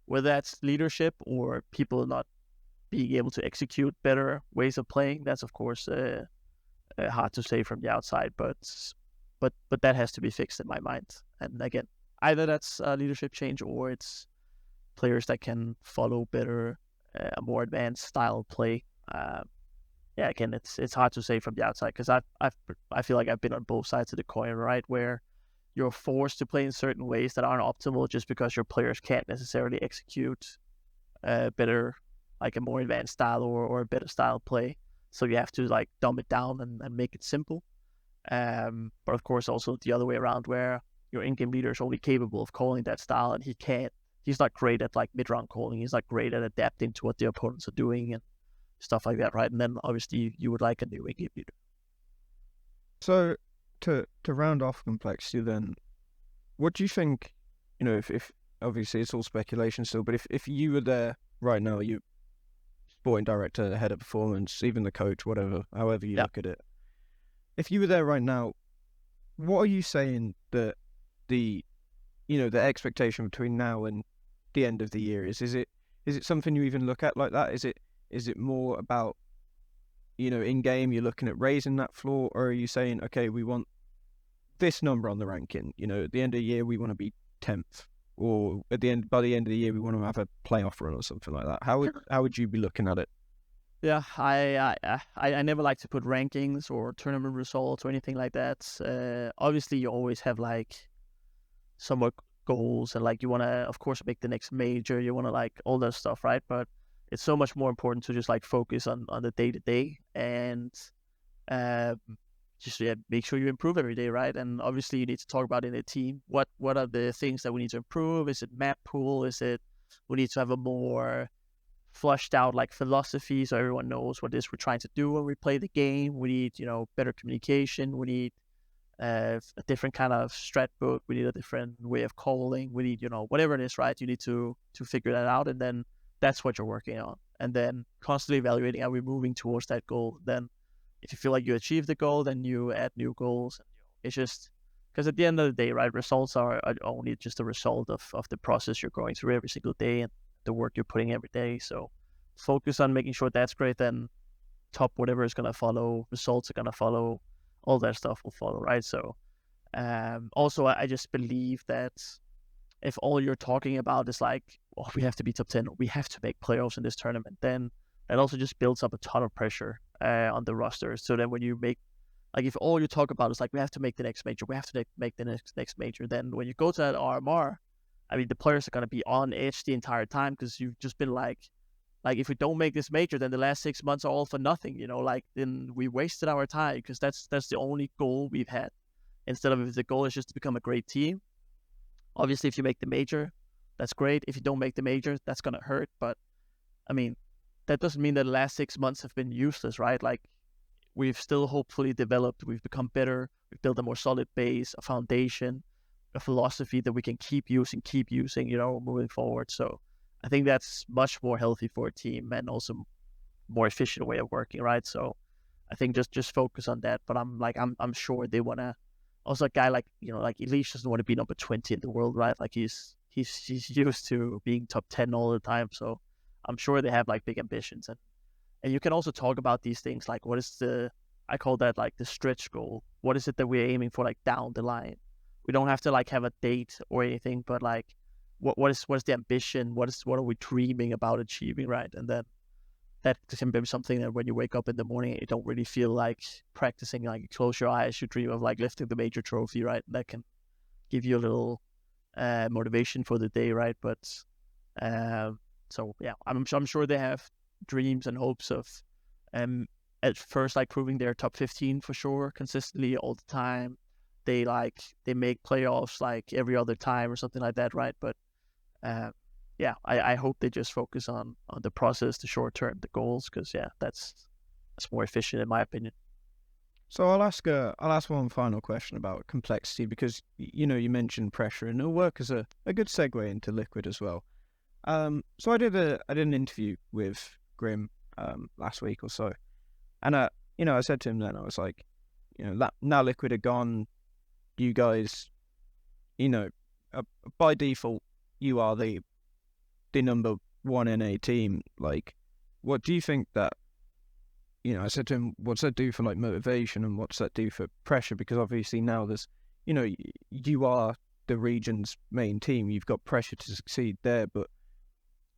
whether that's leadership or people not being able to execute better ways of playing, that's of course hard to say from the outside. But that has to be fixed in my mind. And again, either that's a leadership change or it's players that can follow better, a more advanced style of play. Yeah, again, it's hard to say from the outside, because I feel like I've been on both sides of the coin, right? Where you're forced to play in certain ways that aren't optimal just because your players can't necessarily execute better, like a more advanced style or a better style of play. So you have to like dumb it down and make it simple. But of course, also the other way around, where your in-game leader is only capable of calling that style, and he's not great at like mid-round calling. He's not great at adapting to what the opponents are doing and stuff like that, right? And then obviously you would like a new in-game leader. So to round off complexity, then, what do you think? If obviously it's all speculation still, but if you were there right now, you sporting director, the head of performance, even the coach, whatever, however you look at it. If you were there right now, what are you saying that the expectation between now and the end of the year is? Is it something you even look at like that? Is it more about, in game you're looking at raising that floor, or are you saying, okay, we want this number on the ranking? At the end of the year we want to be 10th, or by the end of the year we want to have a playoff run or something like that. How would you be looking at it? Yeah, I never like to put rankings or tournament results or anything like that. Obviously, you always have like somewhat goals, and like you want to, of course, make the next major. You want to like all that stuff, right? But it's so much more important to just like focus on the day to day, and just make sure you improve every day, right? And obviously, you need to talk about in a team what are the things that we need to improve. Is it map pool? Is it we need to have a more flushed out like philosophy, so everyone knows what it is we're trying to do when we play the game. We need better communication. We need a different kind of strat book. We need a different way of calling. We need whatever it is, right? You need to figure that out, and then that's what you're working on, and then constantly evaluating, are we moving towards that goal? Then if you feel like you achieve the goal, then you add new goals. It's just because at the end of the day, right, results are only just a result of the process you're going through every single day and the work you're putting every day. So focus on making sure that's great, then top whatever is gonna follow, results are gonna follow, all that stuff will follow, right? So also I just believe that if all you're talking about is like, oh, we have to be top 10, we have to make playoffs in this tournament, then that also just builds up a ton of pressure on the roster. So then when you make, like, if all you talk about is like, we have to make the next major, we have to make the next major, then when you go to that RMR, I mean, the players are going to be on edge the entire time because you've just been like, if we don't make this major, then the last 6 months are all for nothing, you know, like, then we wasted our time because that's the only goal we've had. Instead of if the goal is just to become a great team, obviously, if you make the major, that's great. If you don't make the major, that's going to hurt. But, I mean, that doesn't mean that the last 6 months have been useless, right? Like, we've still hopefully developed, we've become better, we've built a more solid base, a foundation, a philosophy that we can keep using, you know, moving forward. So I think that's much more healthy for a team and also more efficient way of working, right? So I think just focus on that. But I'm sure they want to. Also, a guy like, you know, like Elish doesn't want to be number 20 in the world, right? Like he's used to being top 10 all the time. So I'm sure they have like big ambitions. And you can also talk about these things like, what is I call that like the stretch goal. What is it that we're aiming for like down the line? We don't have to like have a date or anything, but like what is the ambition? What are we dreaming about achieving, right? And then that can be something that when you wake up in the morning, you don't really feel like practicing, like you close your eyes, you dream of like lifting the major trophy, right? That can give you a little motivation for the day, right? But so yeah, I'm sure they have dreams and hopes of at first like proving they're top 15 for sure, consistently all the time. They make playoffs like every other time or something like that, right? But yeah, I hope they just focus on the process, the short term, the goals, because yeah, that's more efficient in my opinion. So I'll ask one final question about complexity because you know you mentioned pressure and it'll work as a good segue into Liquid as well. So I did an interview with Grim last week or so, and I said to him then, I was like, you know, now Liquid are gone, you guys, you know, by default you are the number one NA team. Like, what do you think that, you know, I said to him, what's that do for like motivation and what's that do for pressure? Because obviously now there's, you know, you are the region's main team, you've got pressure to succeed there, but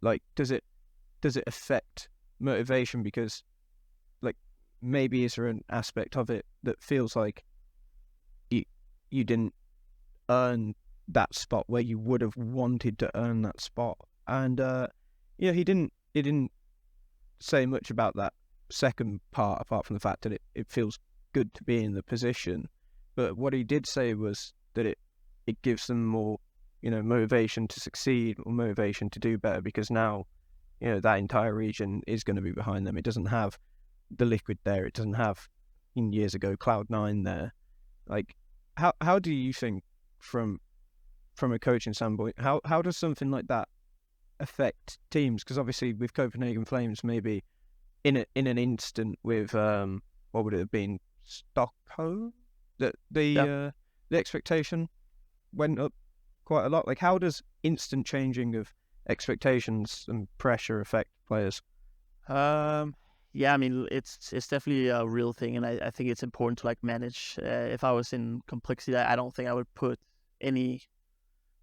like, does it affect motivation? Because like, maybe is there an aspect of it that feels like you didn't earn that spot where you would have wanted to earn that spot? And yeah, he didn't say much about that second part apart from the fact that it feels good to be in the position. But what he did say was that it gives them more, you know, motivation to succeed or motivation to do better, because now, you know, that entire region is going to be behind them. It doesn't have the Liquid there. It doesn't have, in years ago, Cloud9 there. Like, how do you think from a coaching standpoint, how does something like that affect teams? Because obviously with Copenhagen Flames, maybe in an instant with what would it have been, Stockholm, that the expectation went up quite a lot. Like, how does instant changing of expectations and pressure affect players? Yeah, I mean, it's definitely a real thing, and I think it's important to like manage. If I was in complexity, I don't think I would put any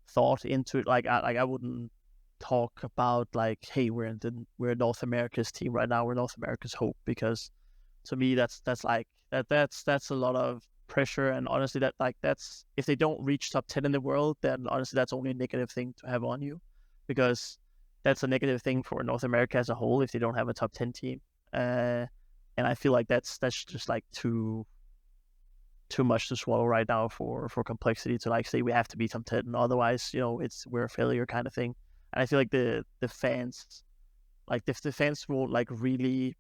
thought into it. Like I wouldn't talk about like, hey, we're North America's team right now, we're North America's hope, because to me that's a lot of pressure. And honestly, that's if they don't reach top 10 in the world, then honestly that's only a negative thing to have on you, because that's a negative thing for North America as a whole if they don't have a top 10 team. And I feel like that's just like too much to swallow right now for complexity to like say we have to be top 10, otherwise, you know, we're a failure kind of thing. And I feel like the fans, like if the fans won't like really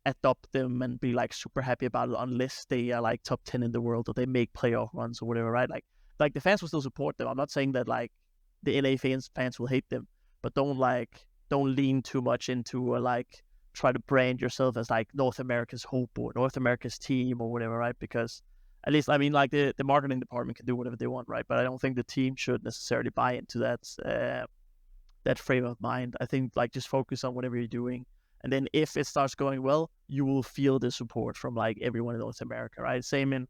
adopt them and be like super happy about it unless they are like top 10 in the world or they make playoff runs or whatever, right? Like the fans will still support them. I'm not saying that like the NA fans will hate them, but don't lean too much into like try to brand yourself as like North America's hope or North America's team or whatever, right? Because at least, I mean, like the marketing department can do whatever they want, right? But I don't think the team should necessarily buy into that frame of mind. I think like just focus on whatever you're doing And then if it starts going well, you will feel the support from like everyone in North America, right? Same in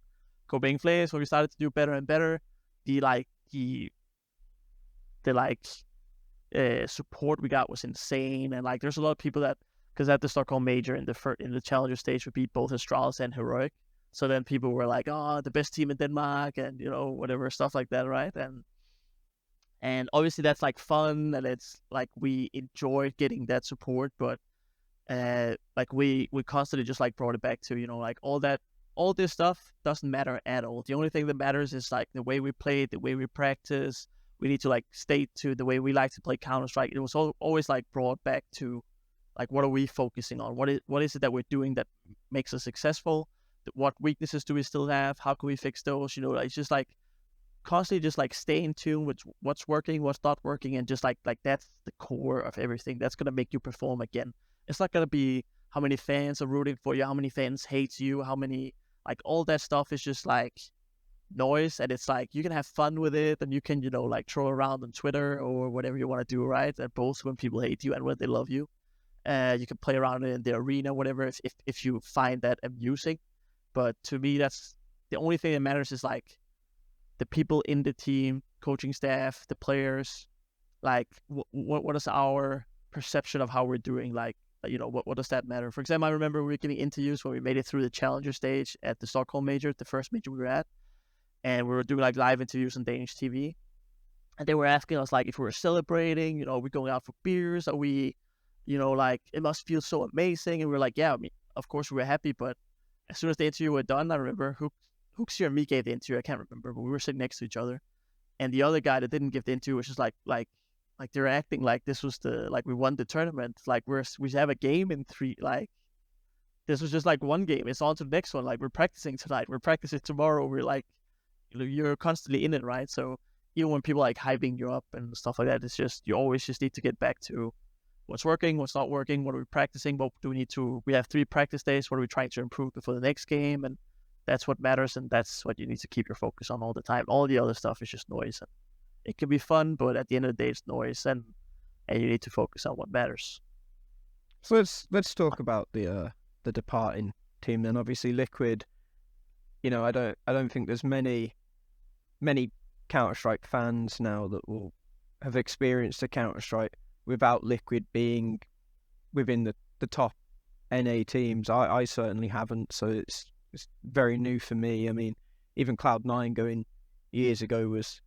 Copenhagen Flames, when we started to do better and better. The support we got was insane, and like there's a lot of people that, because at the Stockholm Major in the challenger stage, we beat both Astralis and Heroic. So then people were like, "Oh, the best team in Denmark," and whatever stuff like that, right? And obviously that's like fun, and it's like we enjoyed getting that support, but like we constantly just like brought it back to like all this stuff doesn't matter at all. The only thing that matters is like the way we play, the way we practice. We need to like stay to the way we like to play Counter-Strike. It was always like brought back to like, what are we focusing on? What is it that we're doing that makes us successful? What weaknesses do we still have? How can we fix those? It's just like constantly just like stay in tune with what's working, what's not working, and just like that's the core of everything. That's gonna make you perform again. It's not gonna be how many fans are rooting for you, how many fans hate you, how many, like all that stuff is just like noise. And it's like you can have fun with it, and you can like troll around on Twitter or whatever you want to do, right? And both when people hate you and when they love you. You can play around in the arena, whatever, if you find that amusing. But to me, that's the only thing that matters, is like the people in the team, coaching staff, the players. Like what is our perception of how we're doing? Like what does that matter? For example, I remember we were giving interviews when we made it through the challenger stage at the Stockholm Major, the first major we were at, and we were doing like live interviews on Danish TV, and they were asking us like if we were celebrating, are we going out for beers? Are we, like it must feel so amazing? And we were like, yeah, I mean, of course we were happy, but as soon as the interview was done, I remember Huxi or me gave the interview, I can't remember, but we were sitting next to each other, and the other guy that didn't give the interview was just like they're acting like this was like we won the tournament, like we have a game in 3, like this was just like one game, it's on to the next one, like we're practicing tonight, we're practicing tomorrow, we're like, you're constantly in it, right? So even when people like hyping you up and stuff like that, it's just, you always just need to get back to what's working, what's not working, what are we practicing, what do we need to, we have 3 practice days, what are we trying to improve before the next game, and that's what matters, and that's what you need to keep your focus on all the time. All the other stuff is just noise, and it can be fun, but at the end of the day, it's noise, and you need to focus on what matters. So let's talk about the departing team then. Obviously, Liquid. I don't think there's many Counter-Strike fans now that will have experienced a Counter-Strike without Liquid being within the top NA teams. I certainly haven't, so it's very new for me. I mean, even Cloud9 going years ago was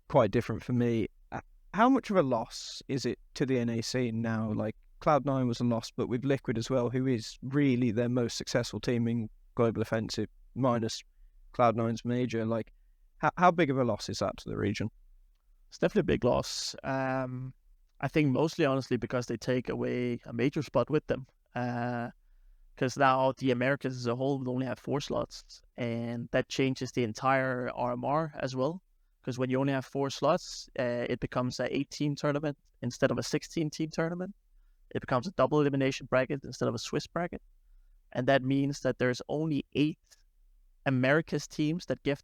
quite different for me. How much of a loss is it to the NA scene now? Like, Cloud9 was a loss, but with Liquid as well, who is really their most successful team in Global Offensive, minus Cloud9's major, like, how big of a loss is that to the region? It's definitely a big loss. I think mostly, honestly, because they take away a major spot with them. Because now the Americas as a whole will only have 4 slots, and that changes the entire RMR as well. Because when you only have 4 slots, it becomes an 8-team tournament instead of a 16-team tournament. It becomes a double elimination bracket instead of a Swiss bracket. And that means that there's only 8 Americas teams that get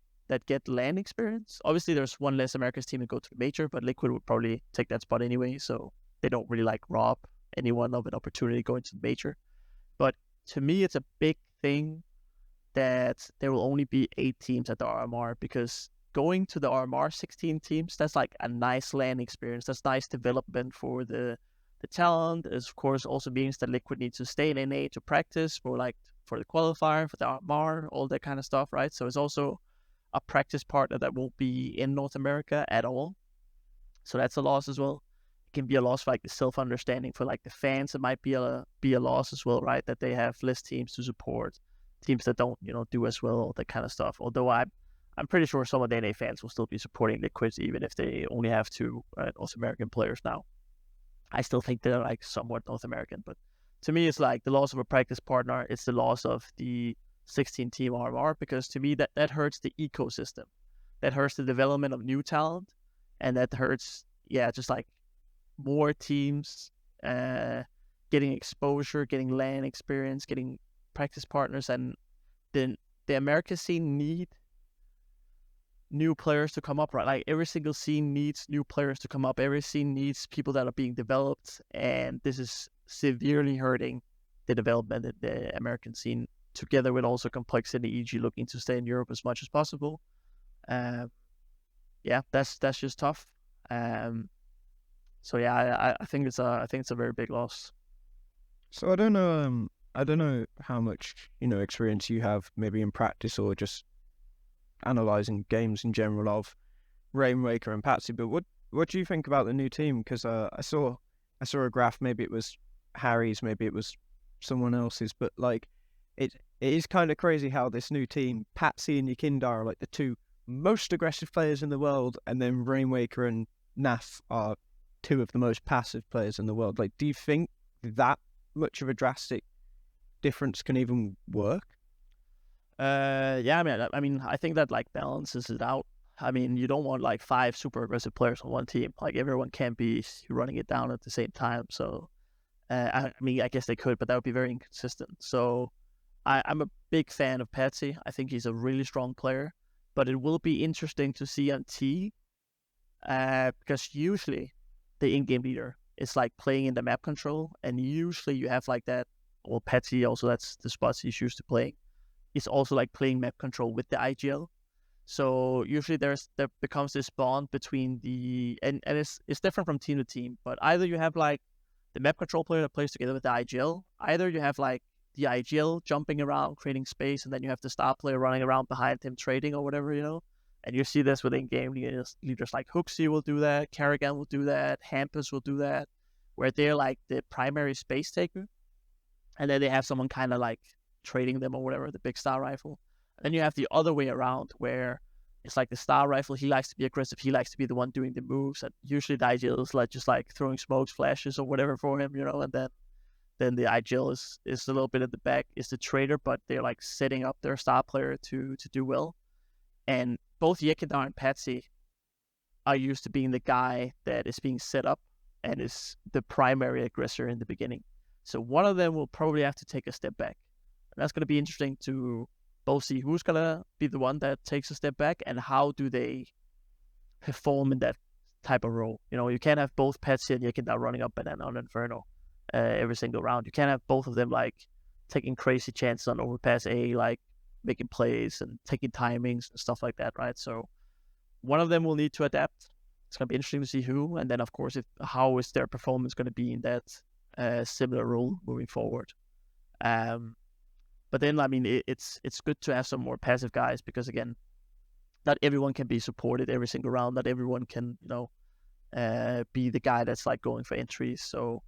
LAN experience. Obviously, there's one less Americas team to go to the major, but Liquid would probably take that spot anyway, so they don't really like rob anyone of an opportunity going to the major. But to me, it's a big thing that there will only be 8 teams at the RMR, because going to the RMR 16 teams, that's like a nice LAN experience. That's nice development for the talent. It, of course, also means that Liquid needs to stay in NA to practice for the qualifier, for the RMR, all that kind of stuff, right? So it's also a practice partner that won't be in North America at all. So that's a loss as well. It can be a loss for like the self-understanding for like the fans. It might be a loss as well, right? That they have less teams to support, teams that don't do as well, all that kind of stuff. Although I'm pretty sure some of the NA fans will still be supporting Liquid even if they only have 2 North American players now. I still think they're like somewhat North American, but to me, it's like the loss of a practice partner. It's the loss of the 16-team RMR, because to me that hurts the ecosystem. That hurts the development of new talent, and that hurts, just like more teams getting exposure, getting LAN experience, getting practice partners, and then the America scene new players to come up, right? Like every single scene needs new players to come up. Every scene needs people that are being developed, and this is severely hurting the development in the American scene, together with also complexity, e.g., looking to stay in Europe as much as possible. Yeah, that's just tough. So yeah, I think it's a very big loss. So I don't know how much experience you have, maybe in practice or just analyzing games in general of Rainmaker and Patsy. But what do you think about the new team? Because I saw a graph. Maybe it was Harry's, maybe it was someone else's. But like, it is kind of crazy how this new team, Patsy and Yakinda, are like the two most aggressive players in the world, and then Rainmaker and Naf are two of the most passive players in the world. Like, do you think that much of a drastic difference can even work? Yeah, I mean, I think that like balances it out. I mean, you don't want like 5 super aggressive players on one team. Like everyone can't be running it down at the same time. So, I mean, I guess they could, but that would be very inconsistent. So, I'm a big fan of Patsy. I think he's a really strong player, but it will be interesting to see on T, because usually the in-game leader is like playing in the map control, and usually you have like that. Well, Patsy also, that's the spots he's used to playing. He's also like playing map control with the IGL. So usually there becomes this bond between and it's different from team to team, but either you have like the map control player that plays together with the IGL, either you have like the IGL jumping around, creating space, and then you have the star player running around behind him trading or whatever, And you see this with in-game leaders like Hooksy will do that, Kerrigan will do that, Hampus will do that, where they're like the primary space taker, and then they have someone kind of like trading them or whatever, the big star rifle. And then you have the other way around, where it's like the star rifle, he likes to be aggressive, he likes to be the one doing the moves, and usually the IGL is like just like throwing smokes, flashes, or whatever for him, and then the IGL is a little bit at the back, is the trader, but they're like setting up their star player to do well. And both Yekindar and Patsy are used to being the guy that is being set up and is the primary aggressor in the beginning. So one of them will probably have to take a step back. And that's going to be interesting to both see who's going to be the one that takes a step back and how do they perform in that type of role. You can't have both Patsy and Yekindar running up and on Inferno every single round. You can't have both of them like taking crazy chances on overpass A, like making plays and taking timings and stuff like that, right? So one of them will need to adapt. It's going to be interesting to see who, and then of course how is their performance going to be in that similar role moving forward. But then I mean it's good to have some more passive guys, because again, not everyone can be supported every single round. Not everyone can be the guy that's like going for entries. So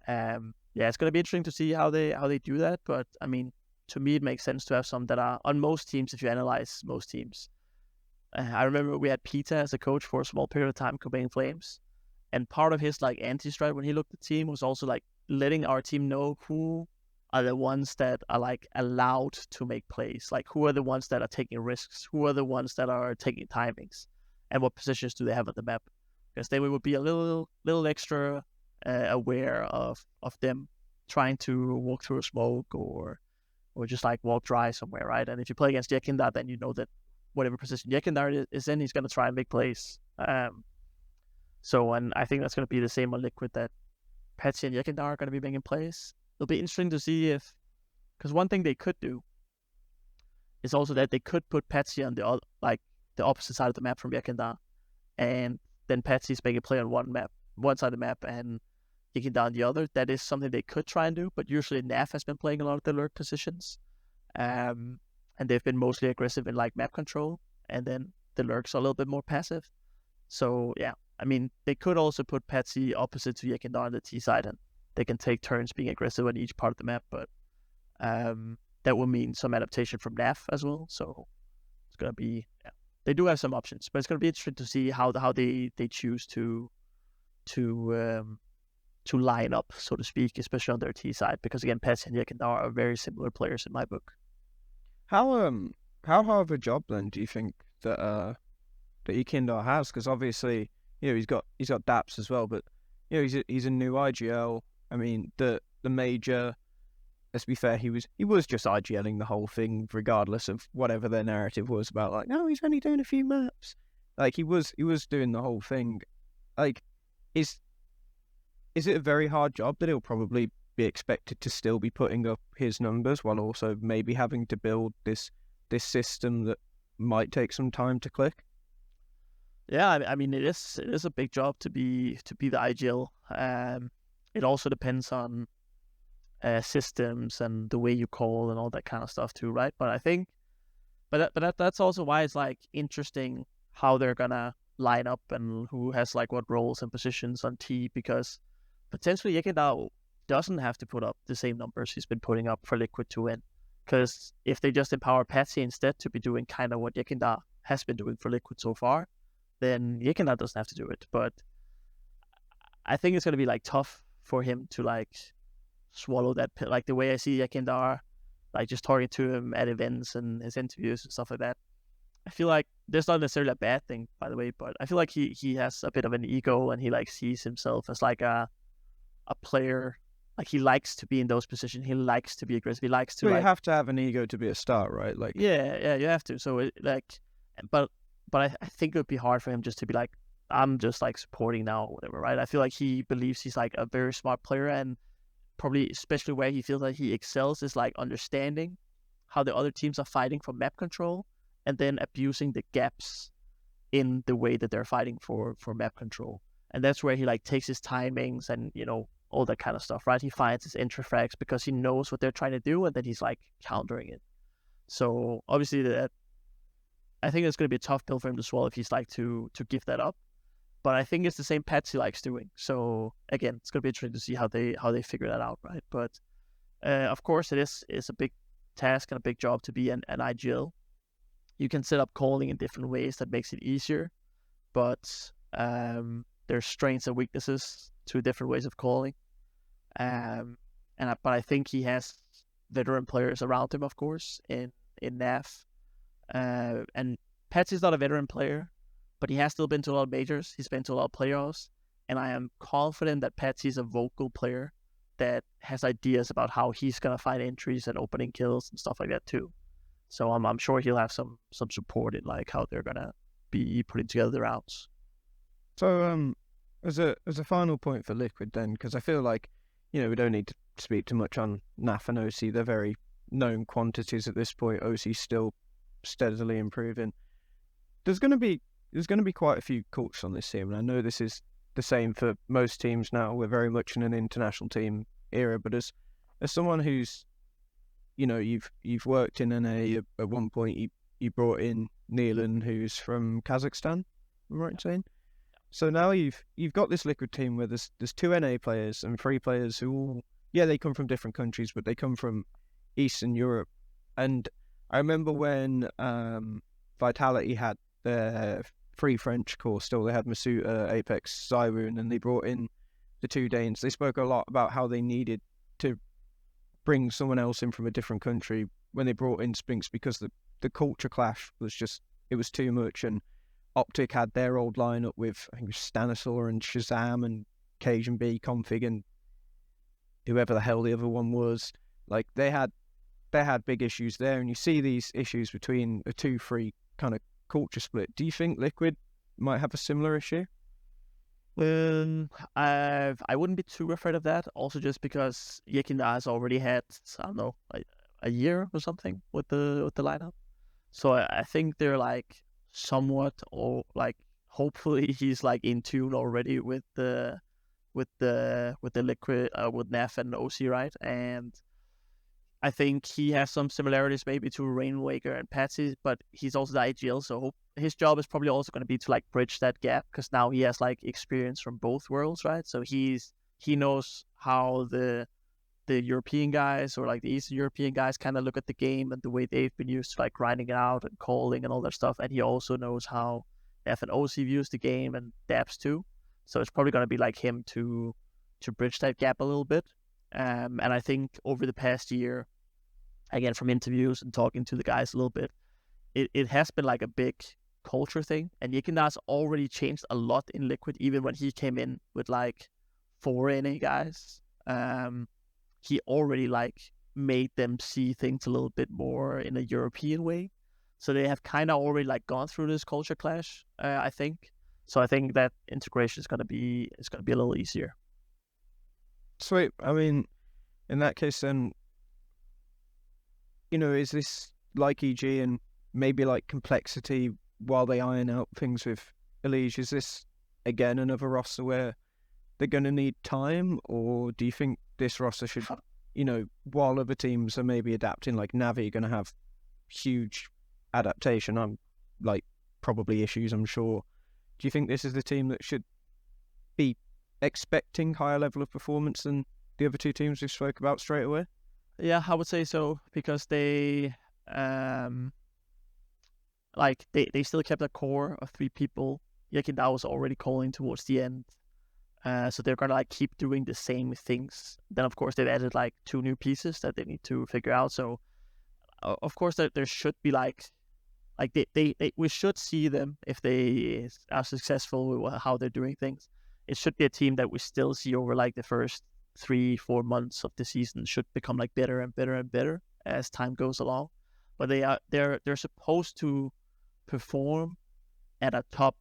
yeah, it's going to be interesting to see how they do that. But I mean, to me, it makes sense to have some that are on most teams. If you analyze most teams, I remember we had Peter as a coach for a small period of time, Cobain Flames, and part of his like anti-strat when he looked at the team was also like letting our team know who are the ones that are like allowed to make plays, like who are the ones that are taking risks, who are the ones that are taking timings, and what positions do they have on the map, because then we would be a little extra aware of them trying to walk through a smoke or just like walk dry somewhere, right? And if you play against Yekindar, then you know that whatever position Yekindar is in, he's going to try and make plays. And I think that's going to be the same on Liquid, that Patsy and Yekindar are going to be making plays. It'll be interesting to see because one thing they could do is also that they could put Patsy on the opposite side of the map from Yekindar, and then Patsy's making a play on one side of the map, and Yekindar on the other. That is something they could try and do, but usually NAF has been playing a lot of the lurk positions, and they've been mostly aggressive in like map control, and then the lurks are a little bit more passive. So yeah, I mean, they could also put Patsy opposite to Yekindar on the T side, and they can take turns being aggressive on each part of the map, but that will mean some adaptation from NAF as well. So it's gonna be, yeah, they do have some options, but it's gonna be interesting to see how they choose to line up, so to speak, especially on their T side, because again, Patsy and Yekindar are very similar players in my book. How hard of a job then do you think that Yekindar has? Because obviously, he's got Daps as well, but he's a new IGL. I mean, the major let's be fair, he was just IGLing the whole thing, regardless of whatever their narrative was about. Like, no, he's only doing a few maps. Like, he was doing the whole thing. Like, is it a very hard job that he'll probably be expected to still be putting up his numbers while also maybe having to build this system that might take some time to click? Yeah, I mean, it is a big job to be the IGL. It also depends on systems and the way you call and all that kind of stuff too, right? But I think, that's also why it's like interesting how they're gonna line up and who has like what roles and positions on T, because potentially Yekindao doesn't have to put up the same numbers he's been putting up for Liquid to win. Because if they just empower Patsy instead to be doing kind of what Yekindao has been doing for Liquid so far, then Yekindao doesn't have to do it. But I think it's gonna be like tough for him to like swallow that pill. Like the way I see Yekindar, like just talking to him at events and his interviews and stuff like that, I feel like there's not necessarily a bad thing, by the way, but I feel like he has a bit of an ego and he like sees himself as like a player. Like he likes to be in those positions. He likes to be aggressive. He likes to. Well, like, you have to have an ego to be a star, right? Like, yeah, you have to. So but I think it would be hard for him just to be like, I'm just like supporting now or whatever, right? I feel like he believes he's like a very smart player, and probably especially where he feels like he excels is like understanding how the other teams are fighting for map control and then abusing the gaps in the way that they're fighting for map control. And that's where he like takes his timings and, all that kind of stuff, right? He finds his entry frags because he knows what they're trying to do, and then he's like countering it. So obviously that, I think it's going to be a tough pill for him to swallow if he's like to give that up. But I think it's the same Patsy likes doing. So again, it's going to be interesting to see how they figure that out, right? But of course, it's a big task and a big job to be an IGL. You can set up calling in different ways that makes it easier, but there's strengths and weaknesses to different ways of calling. But I think he has veteran players around him, of course, in NAF. And Patsy's not a veteran player, but he has still been to a lot of majors. He's been to a lot of playoffs, and I am confident that Patsy's a vocal player that has ideas about how he's gonna find entries and opening kills and stuff like that too. So I'm sure he'll have some support in like how they're gonna be putting together the rounds. So as a final point for Liquid then, because I feel like we don't need to speak too much on NAF and OC. They're very known quantities at this point. OC's still steadily improving. There's going to be quite a few cults on this team, and I know this is the same for most teams now. We're very much in an international team era, but as someone who's you've worked in NA at one point, you brought in Neelan, who's from Kazakhstan, am I right in saying? So now you've got this Liquid team where there's 2 NA players and 3 players who all, they come from different countries, but they come from Eastern Europe. And I remember when Vitality had their free French course still, they had Masuta, Apex, Zyrun, and they brought in the 2 Danes. They spoke a lot about how they needed to bring someone else in from a different country when they brought in Spinks, because the culture clash was just, it was too much. And Optic had their old lineup with, I think it was Stanislaw and Shazam and Cajun B, Config, and whoever the hell the other one was. Like, they had big issues there, and you see these issues between a 2-3 kind of culture split. Do you think Liquid might have a similar issue? I wouldn't be too afraid of that. Also, just because Yekinda has already had, I don't know, like a year or something with the lineup, so I think they're like somewhat, or like hopefully he's like in tune already with the Liquid with NAF and OC, right? And I think he has some similarities maybe to Rainwaker and Patsy, but he's also the IGL, so his job is probably also going to be to like bridge that gap, because now he has like experience from both worlds, right? So he knows how the European guys or like the Eastern European guys kind of look at the game and the way they've been used to like grinding it out and calling and all that stuff, and he also knows how F and OC views the game and Dabs too. So it's probably going to be like him to bridge that gap a little bit. And I think over the past year, again, from interviews and talking to the guys a little bit, it has been like a big culture thing. And Yekinda's already changed a lot in Liquid, even when he came in with like 4 NA guys. He already like made them see things a little bit more in a European way. So they have kind of already like gone through this culture clash, I think. So I think that integration is gonna be a little easier. Sweet. I mean, in that case, then, is this like EG and maybe like complexity while they iron out things with Elige? Is this again another roster where they're going to need time, or do you think this roster should, while other teams are maybe adapting, like Navi, going to have huge adaptation? I'm like probably issues, I'm sure. Do you think this is the team that should be expecting higher level of performance than the other two teams we spoke about straight away? Yeah, I would say so, because they they still kept a core of 3 people. Yekindao was already calling towards the end. So they're gonna like keep doing the same things. Then of course they've added like 2 new pieces that they need to figure out. So of course there should be like they we should see them, if they are successful with how they're doing things. It should be a team that we still see over like the first 3-4 months of the season, should become like better and better and better as time goes along. But they're supposed to perform at a top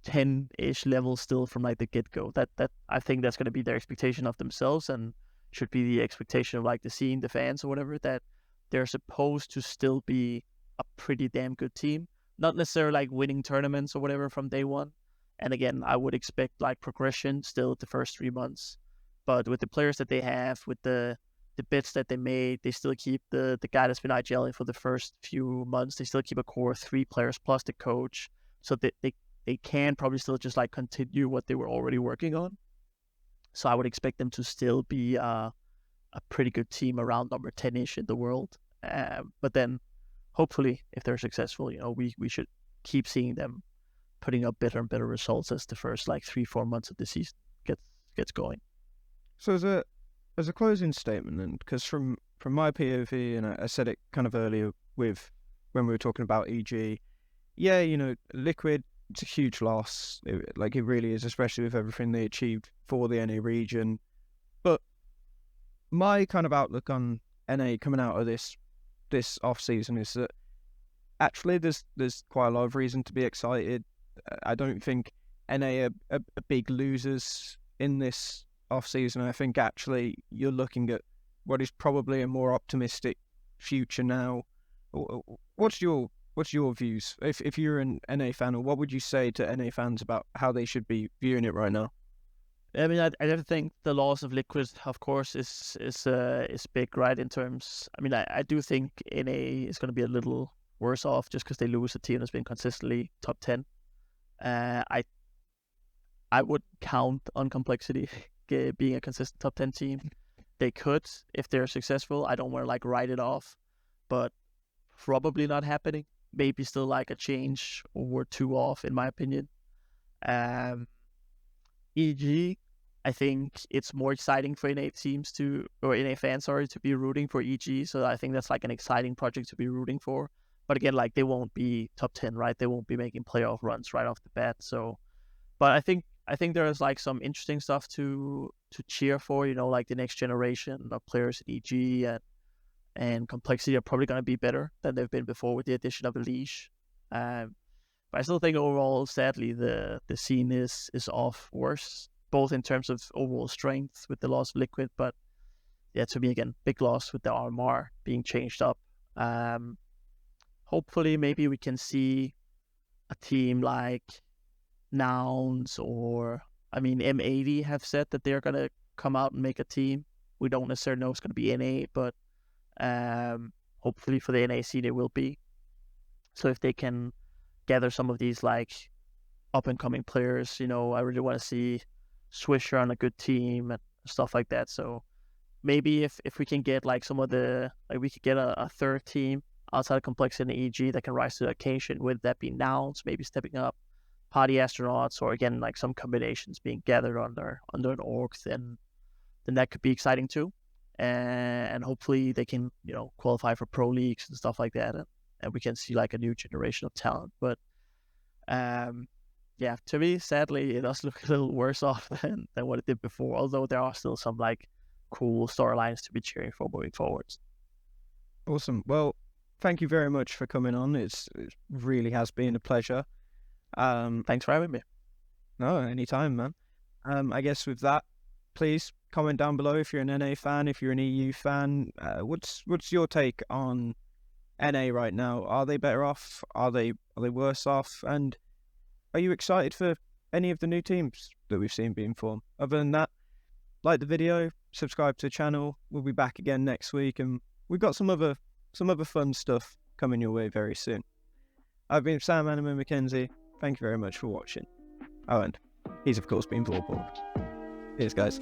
10-ish level still from like the get-go. That I think that's going to be their expectation of themselves, and should be the expectation of like the scene, the fans or whatever, that they're supposed to still be a pretty damn good team. Not necessarily like winning tournaments or whatever from day one. And again, I would expect like progression still the first 3 months. But with the players that they have, with the bits that they made, they still keep the guy that's been IGLing for the first few months. They still keep a core of 3 players plus the coach. So they can probably still just like continue what they were already working on. So I would expect them to still be a pretty good team around number 10-ish in the world. But then hopefully, if they're successful, we should keep seeing them putting up better and better results as the first like 3-4 months of the season gets going. So as a closing statement, then, because from my POV, and I said it kind of earlier with when we were talking about EG, yeah, Liquid, it's a huge loss. It really is, especially with everything they achieved for the NA region. But my kind of outlook on NA coming out of this off season is that actually there's quite a lot of reason to be excited. I don't think NA are big losers in this off season. I think actually you're looking at what is probably a more optimistic future now. What's your views? If you're an NA fan, or what would you say to NA fans about how they should be viewing it right now? I mean, I don't think the loss of Liquid, of course, is big, right? In terms, I mean, I do think NA is going to be a little worse off just because they lose a team that's been consistently top 10. I would count on Complexity being a consistent top 10 team. They could, if they're successful. I don't want to like write it off, but probably not happening. Maybe still like a change or 2 off, in my opinion. EG, I think it's more exciting for NA fans, to be rooting for EG. So I think that's like an exciting project to be rooting for. But again, like they won't be top 10, right? They won't be making playoff runs right off the bat. So, but I think there's like some interesting stuff to cheer for. Like the next generation of players at EG and Complexity are probably going to be better than they've been before with the addition of Elige. But I still think overall, sadly, the scene is off worse, both in terms of overall strength with the loss of Liquid, but yeah, to me again, big loss with the RMR being changed up. Hopefully, maybe we can see a team like Nouns, or I mean M80 have said that they're gonna come out and make a team. We don't necessarily know it's gonna be NA, but hopefully for the NA scene it will be. So if they can gather some of these like up and coming players, I really want to see Swisher on a good team and stuff like that. So maybe if we can get like some of we could get a third team outside of Complexity and EG that can rise to the occasion, with that being Nouns, maybe stepping up, Party Astronauts, or again like some combinations being gathered under an org, then that could be exciting too. And hopefully they can qualify for pro leagues and stuff like that, and we can see like a new generation of talent. But yeah, to me, sadly, it does look a little worse off than what it did before, although there are still some like cool storylines to be cheering for moving forwards. Awesome. Well, thank you very much for coming on. It really has been a pleasure. Thanks for having me. No, anytime, man. I guess with that, please comment down below if you're an NA fan, if you're an EU fan. What's your take on NA right now? Are they better off? Are they worse off? And are you excited for any of the new teams that we've seen being formed? Other than that, like the video, subscribe to the channel. We'll be back again next week, and we've got some other fun stuff coming your way very soon. I've been Sam Anima Mackenzie. Thank you very much for watching. Oh, and he's of course been Vorborg. Cheers, guys.